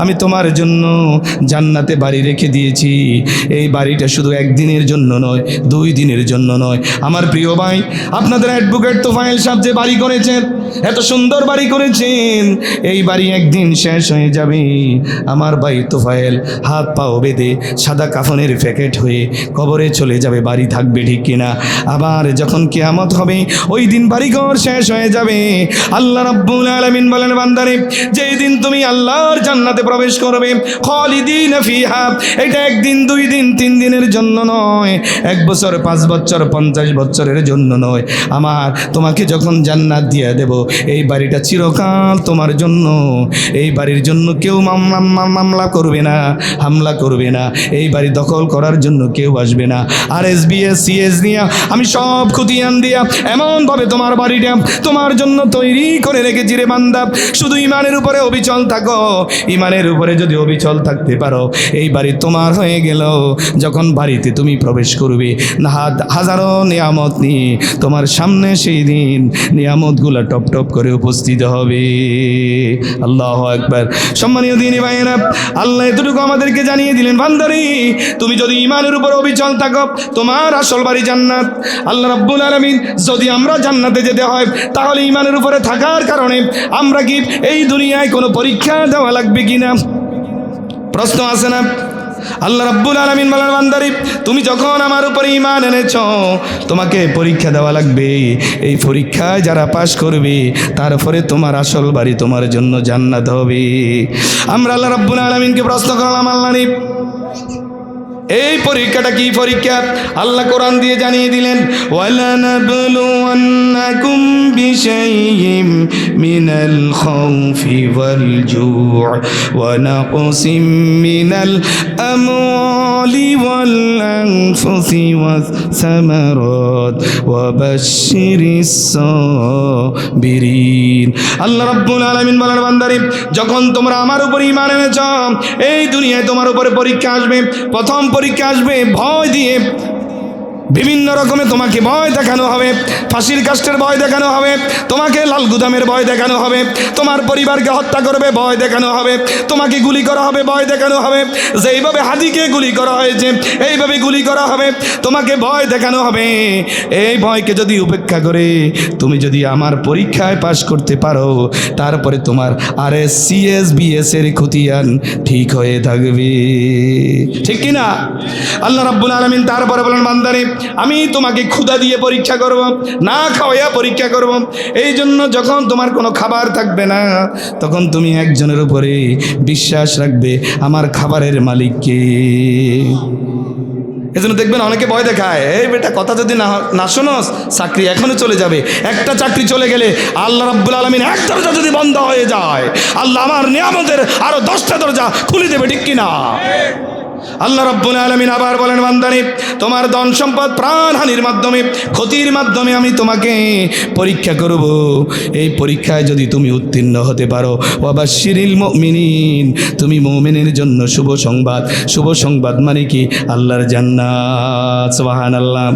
আমি তোমার জন্য জান্নাতে বাড়ি রেখে দিয়েছি। এই বাড়িটা শুধু একদিনের জন্য নয়, 2 দিনের জন্য নয়। আমার প্রিয় ভাই, আপনাদের অ্যাডভোকেট তোফায়েল সাহেব যে বাড়ি করেছেন, এত সুন্দর বাড়ি করেছেন, এই বাড়ি একদিন শেষ হয়ে যাবে। আমার ভাই তোফায়েল হাত পাও বেঁধে সাদা কাফনের প্যাকেট হয়ে কবরে চলে যাবে, বাড়ি থাকবে, ঠিক কিনা? আবার যখন কিয়ামত হবে ওই দিন বাড়িঘর শেষ হয়ে যাবে। আল্লাহ রাব্বুল আলামিন বলেন, বান্দারে যেই দিন তুমি আল্লাহর জান্নাতে প্রবেশ করবে, খালিদিনা ফিহা, এটা একদিন 2 দিন 3 দিনের জন্য নয়, 1 বছর 5 বছর 50 বছরের জন্য নয়। আমার তোমাকে যখন জান্নাত দিয়ে দেব, এই বাড়িটা চিরকাল তোমার জন্য। এই বাড়ির জন্য কেউ মামলা করবে না, হামলা করবে না, এই বাড়ি দখল করার জন্য কেউ আসবে না। আর এসবিএস সিএস দিয়া আমি সব খতিয়ান দিয়া এমনভাবে তোমার বাড়িটা তোমার জন্য তৈরি করে রেখেছি রে বান্দা। শুধু ইমানের উপরে অবিচল থাকো, ইমানের উপরে যদি অবিচল থাকতে পারো, এই বাড়ি তোমার হয়ে গেল। যখন বাড়িতে তুমি প্রবেশ করবে, হাজারো নিয়ামত নিয়ে তোমার সামনে সেই দিন নিয়ামতগুলো টপ টপ করে উপস্থিত হবে। আল্লাহু আকবার। সম্মানীয় দিনী ভাইয়েরা, আল্লাহ এতটুকু আমাদেরকে জানিয়ে দিলেন, বান্দারে তুমি যদি ইমানের উপর অবিচল থাকো, তোমার আসল বাড়ি জান্নাত। আল্লাহ রাব্বুল আলামিন যদি আমরা জান্নাতে যেতে হয়, তাহলে ইমানের উপরে থাকার কারণে আমরা কি এই দুনিয়ায় কোনো পরীক্ষা দেওয়া লাগবে কিনা? প্রশ্ন আছে না? আল্লাহ রাব্বুল আলামিন বলেন, বান্দারে তুমি যখন আমার উপরে ঈমান এনেছো, তোমাকে পরীক্ষা দেওয়া লাগবে। এই পরীক্ষায় যারা পাশ করবে, তারপরে তোমার আসল বাড়ি তোমার জন্য জান্নাত হবে। আমরা আল্লাহ রাব্বুল আলামিনকে প্রশ্ন করলাম, আল্লাহ এই পরীক্ষাটা কি পরীক্ষা? আল্লাহ কোরআন দিয়ে জানিয়ে দিলেন, ওয়ালানাবলুওয়ান্নাকুম বিশাইইম মিনাল খাউফি ওয়াল জু'i ওয়া নাকসিম মিনাল আমওয়ালি ওয়াল আনফুসি ওয়াস সামারাত ওয়া বাশশিরিস সাবিরিন। আল্লাহ রাব্বুল আলামিন বলেন, বান্দারে যখন তোমরা আমার উপর ঈমান এনেছো, এই দুনিয়ায় তোমার উপরে পরীক্ষা আসবে। প্রথম পরীক্ষা আসবে ভয় দিয়ে, বিভিন্ন রকমের তোমাকে ভয় দেখানো হবে। ফাঁসির কাষ্ঠের ভয় দেখানো হবে, তোমাকে লাল গুদামের ভয় দেখানো হবে, তোমার পরিবারকে হত্যা করবে ভয় দেখানো হবে, তোমাকে গুলি করা হবে ভয় দেখানো হবে, যেইভাবে হাদিকে গুলি করা হয়েছে এইভাবে গুলি করা হবে, তোমাকে ভয় দেখানো হবে। এই ভয়কে যদি উপেক্ষা করে তুমি যদি আমার পরীক্ষায় পাশ করতে পারো, তারপরে তোমার আরএসসিএস বিএস এর খতিয়ান ঠিক হয়ে থাকবে। ঠিক কিনা? আল্লাহ রাব্বুল আলামিন তারপরে বলেন, বান্দারে আমি তোমাকে ক্ষুধা দিয়ে পরীক্ষা করব, না খাওয়াইয়া পরীক্ষা করব। এই জন্য যখন তোমার কোনো খাবার থাকবে না, তখন তুমি একজনের উপরে বিশ্বাস রাখবে, আমার খাবারের মালিককে। এজন্য দেখবেন অনেকে ভয় দেখায়, এই বেটা কথা যদি না শোনোস চাকরি এখনো চলে যাবে। একটা চাকরি চলে গেলে আল্লাহ রাব্বুল আলামিন এক দরজা যদি বন্ধ হয়ে যায়, আল্লাহ আমার নিয়ামতের আরো 10টা দরজা খুলে দেবে। ঠিক কিনা? আল্লাহ রাব্বুল আলামিন আবার বলেন, বান্দারে তোমার ধন সম্পদ প্রাণহানির মাধ্যমে, ক্ষতির মাধ্যমে আমি তোমাকে পরীক্ষা করব। এই পরীক্ষায় যদি তুমি উত্তীর্ণ হতে পারো, ওয়াবাশশিরিল মুমিনিন, তুমি মুমিনের জন্য শুভ সংবাদ। শুভ সংবাদ মানে কি? আল্লাহর জান্নাত। সুবহানাল্লাহ।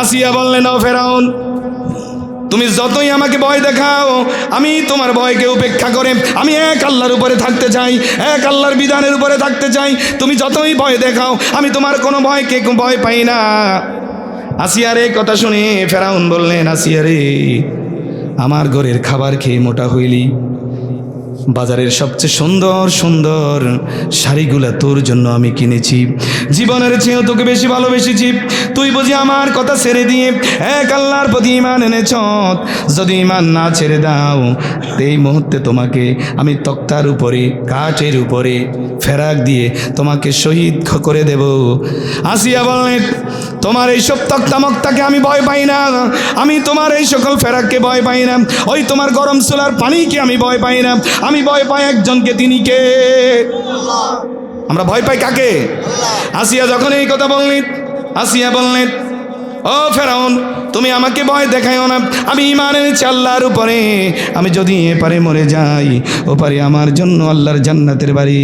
আসিয়া বললেন, ও ফেরাউন, তুমি যতই আমাকে ভয় দেখাও, আমি তোমার ভয়কে উপেক্ষা করে আমি এক আল্লাহর উপরে থাকতে চাই, এক আল্লাহর বিধানের উপরে থাকতে চাই। তুমি যতই ভয় দেখাও, আমি তোমার কোনো ভয়কে ভয় পাই না। আসিয়ার এই কথা শুনে ফেরাউন বললেন, আসিয়া রে, আমার ঘরের খাবার খেয়ে মোটা হইলি, বাজারের সবচেয়ে সুন্দর সুন্দর শাড়িগুলা তোর জন্য আমি কিনেছি, জীবনের চেয়েও তোকে বেশি ভালোবেসেছি। তুই বুঝি আমার কথা ছেড়ে দিয়ে এক আল্লাহর প্রতি ঈমান এনেছ? যদি ঈমান না ছেড়ে দাও, এই মুহূর্তে তোমাকে আমি তক্তার উপরে, কাঠের উপরে ফেরাক দিয়ে তোমাকে শহীদ করে দেব। আসিয়া বললেন, তোমার এইসব তক্তা মক্তাকে আমি ভয় পাই না, আমি তোমার এই সকল ফেরাককে ভয় পাই না, ওই তোমার গরম চুলার পানিকে আমি ভয় পাই না, আমি ভয় পাই একজনকে। তিনি কে? আমরা ভয় পাই কাকে? আসিয়া যখন এই কথা বললেন, আসিয়া বললেন, ও ফেরাউন, তুমি আমাকে ভয় দেখাইও না, আমি ঈমান এনেছি আল্লাহর উপরে। আমি যদি এপারে মরে যাই, ওপারে আমার জন্য আল্লাহর জান্নাতের বাড়ি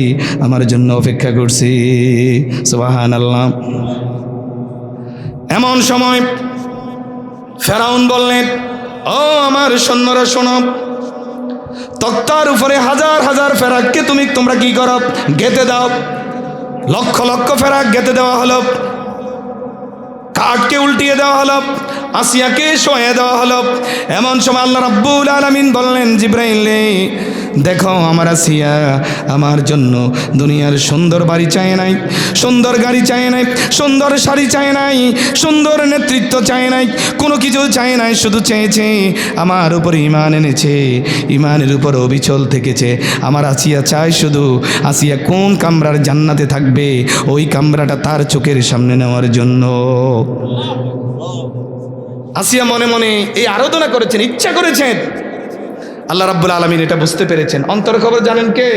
আমার জন্য অপেক্ষা করছে। সুবহানাল্লাহ। এমন সময় ফেরাউন বললেন, ও আমার সৈন্যরা শোনো, তক্তার উপরে হাজার হাজার ফেরাককে তোমরা কি করো? গেঁথে দাও। লক্ষ লক্ষ ফেরাক গেঁথে দেওয়া হলো, কাঠকে উল্টিয়ে দেওয়া হলো, আসিয়াকে শোয়ে দেওয়া হলো। এমন সময় আল্লাহ রাব্বুল আলামিন বললেন, জিবরাইল, দেখো আমার আসিয়া আমার জন্য দুনিয়ার সুন্দর বাড়ি চায় নাই, সুন্দর গাড়ি চায় নাই, সুন্দর শাড়ি চায় নাই, সুন্দর নেতৃত্ব চায় নাই, কোনো কিছু চায় নাই, শুধু চেয়েছে আমার উপর ঈমান এনেছে, ঈমানের উপর অবিচল থেকেছে। আমার আসিয়া চায় শুধু আসিয়া কোন কামরার জান্নাতে থাকবে ওই কামরাটা তার চোখের সামনে নেওয়ার জন্য। আসিয়া মনে মনে এই আরাধনা করেছেন, ইচ্ছা করেছেন। আল্লাহ রাব্বুল আলামিন এটা বুঝতে পেরেছেন। অন্তর খবর জানেন কে?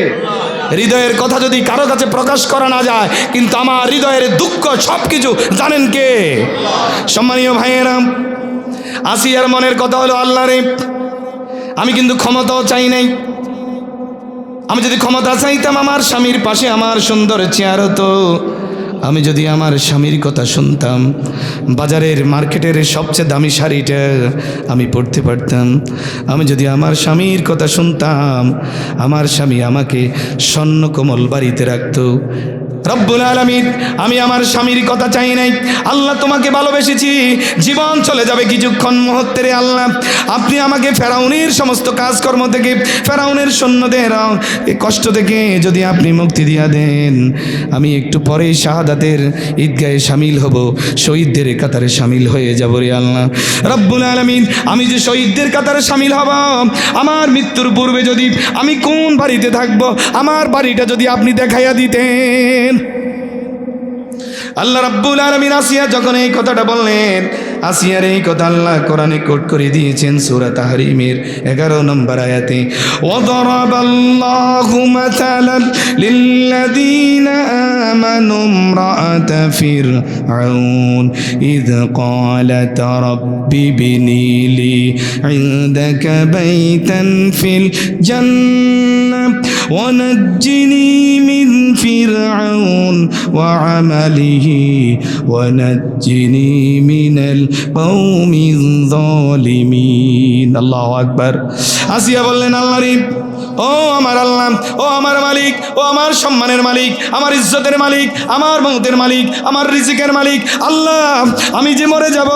হৃদয়ের কথা যদি কারো কাছে প্রকাশ করা না যায়, কিন্তু আমার হৃদয়ের দুঃখ সব কিছু জানেন কে? সম্মানীয় ভাইয়েরা, আসিয়ার মনের কথা হলো, আল্লাহ রে, আমি কিন্তু ক্ষমতাও চাই নাই। আমি যদি ক্ষমতা চাইতাম আমার স্বামীর পাশে আমার সুন্দর চেয়ার হতো। আমি যদি আমার স্বামীর কথা শুনতাম, বাজারের মার্কেটের সবচেয়ে দামি শাড়িটা আমি পরতে পারতাম। আমি যদি আমার স্বামীর কথা শুনতাম, আমার স্বামী আমাকে স্বর্ণকমল বাড়িতে রাখতো। রব্বুল আলামিন, আমি আমার স্বামীর কথা চাই নাই। আল্লাহ, তোমাকে ভালোবেসেছি, জীবন চলে যাবে কিছুক্ষণ মুহূর্তে। আল্লাহ, আপনি আমাকে ফেরাউনের সমস্ত কাজকর্ম থেকে, ফেরাউনের সৈন্যদের এই কষ্ট থেকে যদি আপনি মুক্তি দিয়া দেন, আমি একটু পরেই শাহাদাতের ঈদগাহে শামিল হব, শহীদদের কাতারে শামিল হয়ে যাব রে আল্লাহ। রব্বুল আলামিন, আমি যে শহীদদের কাতারে শামিল হব, আমার মৃত্যুর পূর্বে যদি আমি কোন বাড়িতে থাকব, আমার বাড়িটা যদি আপনি দেখাইয়া দিতেন। আল্লাহ রাব্বুল আলামিন আসিয়া যখন এই কথাটা বললেন, আসিয়ার এই কথা আল্লাহ কোরআনে কোট করে দিয়েছেন সূরা তাহরিমের 11 নম্বর আয়াতে, ওয়াদারাবাল্লাহু মাসালান লিল্লাযীনা আমানু ইমরাআতা ফিরআউন ইয ক্বালাত রাব্বি বিনি লি ইনদাকা বাইতান ফিল জান্নাহ ওয়া নাজ্জিনি মিন ফিরআউন ওয়া আমালিহি ওয়া নাজ্জিনি মিনাল কওমিয যালিমিন। আল্লাহু আকবার। আসিয়া বললেন, আল্লাহ রে, ও আমার আল্লাহ, ও আমার মালিক, ও আমার সম্মানের মালিক, আমার ইজ্জতের মালিক, আমার মৌতের মালিক, আমার রিজিকের মালিক, আল্লাহ, আমি যে মরে যাব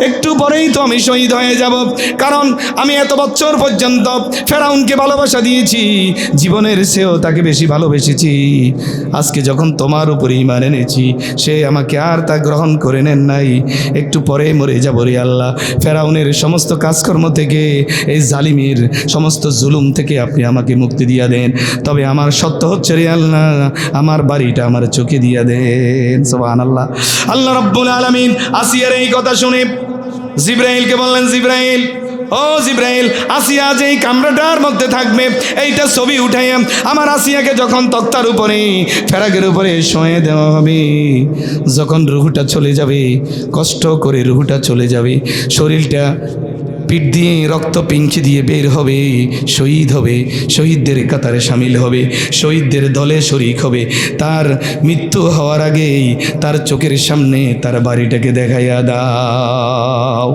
একটু পরেই তো আমি শহীদ হয়ে যাব। কারণ আমি এত বছর পর্যন্ত ফেরাউনকে ভালোবাসা দিয়েছি, জীবনের চেয়েও তাকে বেশি ভালোবেসেছি। আজকে যখন তোমার উপর ঈমান এনেছি, সে আমাকে আর তা গ্রহণ করে নেন নাই, একটু পরে মরে যাব রে আল্লাহ। ফেরাউনের সমস্ত কাজকর্ম থেকে, এই জালিমের সমস্ত জুলুম থেকে আপনি আমাকে মুক্তি দিয়া দেন। তবে আমার সত্য হচ্ছে রে আল্লাহ, আমার বাড়িটা আমার চোখে দিয়া দেন। সুবহানাল্লাহ। আল্লাহ রাব্বুল আলামিন আসিয়ার এই কথা শুনে জিবরাইলকে বললেন, জিবরাইল, ও জিবরাইল, আসিয়া যে এই কামরাটার মধ্যে থাকবে এইটা ছবি উঠাইয়া আমার আসিয়াকে যখন তক্তার উপরে, ফেরাকের উপরে শোয়ে দেওয়া হবে, যখন রুহুটা চলে যাবে, কষ্ট করে রুহুটা চলে যাবে, শরীরটা পিঠ দিয়ে রক্ত পিঞ্চি দিয়ে বের হবে, শহীদ হবে, শহীদদের কাতারে শামিল হবে, শহীদদের দলে শরিক হবে। তার মৃত্যু হওয়ার আগেই তার চোখের সামনে তার বাড়িটাকে দেখাইয়া দাও।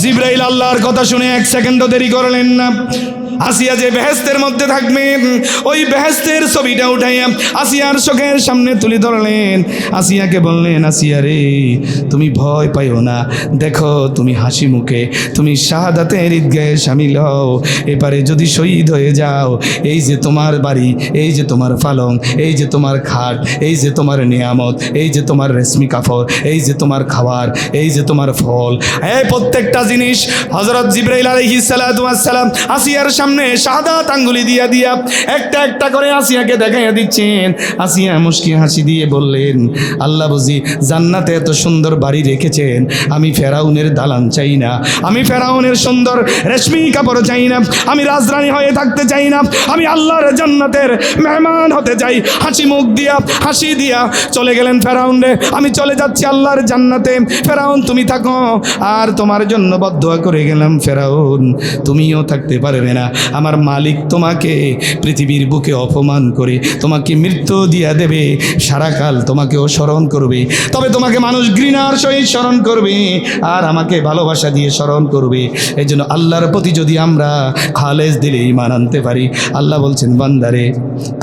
জিবরাইল আল্লাহর কথা শুনে এক সেকেন্ডও দেরি করলেন না। আসিয়া যে বেহেশতের মধ্যে থাকবে, ওই বেহেশতের ছবিটা উঠাইয়া আসিয়ার চোখের সামনে তুলে ধরলেন। আসিয়াকে বললেন, আসিয়া রে, তুমি ভয় পাইও না, দেখো তুমি হাসি মুখে তুমি শাহাদাতের ঈদগাহে শামিল হও। এপারে যদি শহীদ হয়ে যাও, এই যে তোমার বাড়ি, এই যে তোমার পালং, এই যে তোমার খাট, এই যে তোমার নিয়ামত, এই যে তোমার রেশমি কাপড়, এই যে তোমার খাবার, এই যে তোমার ফল, এই প্রত্যেকটা জিনিস হযরত জিবরাইল আলাইহিস সালাতু ওয়াস সালাম আসিয়ার সামনে শাহাদাত আঙ্গুলি দিয়া দিয়া একটা একটা করে আসিয়াকে দেখাইয়া দিচ্ছেন। আসিয়া মুস্কি হাসি দিয়ে বললেন, আল্লাহ বুঝি জান্নাতে এত সুন্দর বাড়ি রেখেছেন, আমি ফেরাউনের দালান চাই না, আমি ফেরাউনের সুন্দর রেশমি কাপড় চাই না, আমি রাজরানী হয়ে থাকতে চাই না, আমি আল্লাহর জান্নাতের মেহমান হতে চাই। হাসি মুখ দিয়া, হাসি দিয়া চলে গেলেন ফেরাউন রে, আমি চলে যাচ্ছি আল্লাহর জান্নাতে, ফেরাউন তুমি থাকো। আর তোমার জন্য বদদোয়া করে গেলাম, ফেরাউন তুমিও থাকতে পারবে না, আমার মালিক তোমাকে পৃথিবীর বুকে অপমান করে তোমাকে মৃত্যু দিয়া দেবে, সারাকাল তোমাকেও স্মরণ করবে, তবে তোমাকে মানুষ ঘৃণার সহিত স্মরণ করবে আর আমাকে ভালোবাসা দিয়ে স্মরণ করবে। এই জন্য আল্লাহর প্রতি যদি আমরা খালেস দিলে ঈমান আনতে পারি, আল্লাহ বলছেন, বান্দারে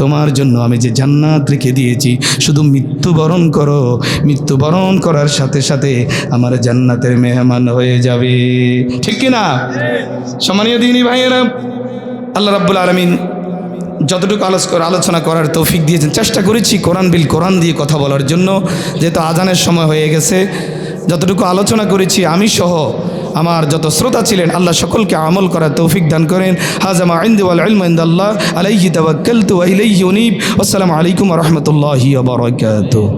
তোমার জন্য আমি যে জান্নাত রেখে দিয়েছি, শুধু মৃত্যুবরণ করো, মৃত্যুবরণ করার সাথে সাথে আমার জান্নাতের মেহমান হয়ে যাবে। ঠিক কিনা? সম্মানীয় দিনী ভাইয়েরা, আল্লাহ রাব্বুল আলামিন যতটুকু আলোচনা করার তৌফিক দিয়েছেন, চেষ্টা করেছি কোরআন বিল কোরআন দিয়ে কথা বলার জন্য, যেহেতু আজানের সময় হয়ে গেছে। যতটুকু আলোচনা করেছি আমি সহ আমার যত শ্রোতা ছিলেন, আল্লাহ সকলকে আমল করার তৌফিক দান করেন। হাযা মা ইনদি ওয়াল ইলমু ইনদাল্লাহ আলাইহি তাওয়াক্কালতু ওয়া ইলাইহি উনীব। আসসালামু আলাইকুম ওয়া রাহমাতুল্লাহি ওয়া বারাকাতুহু।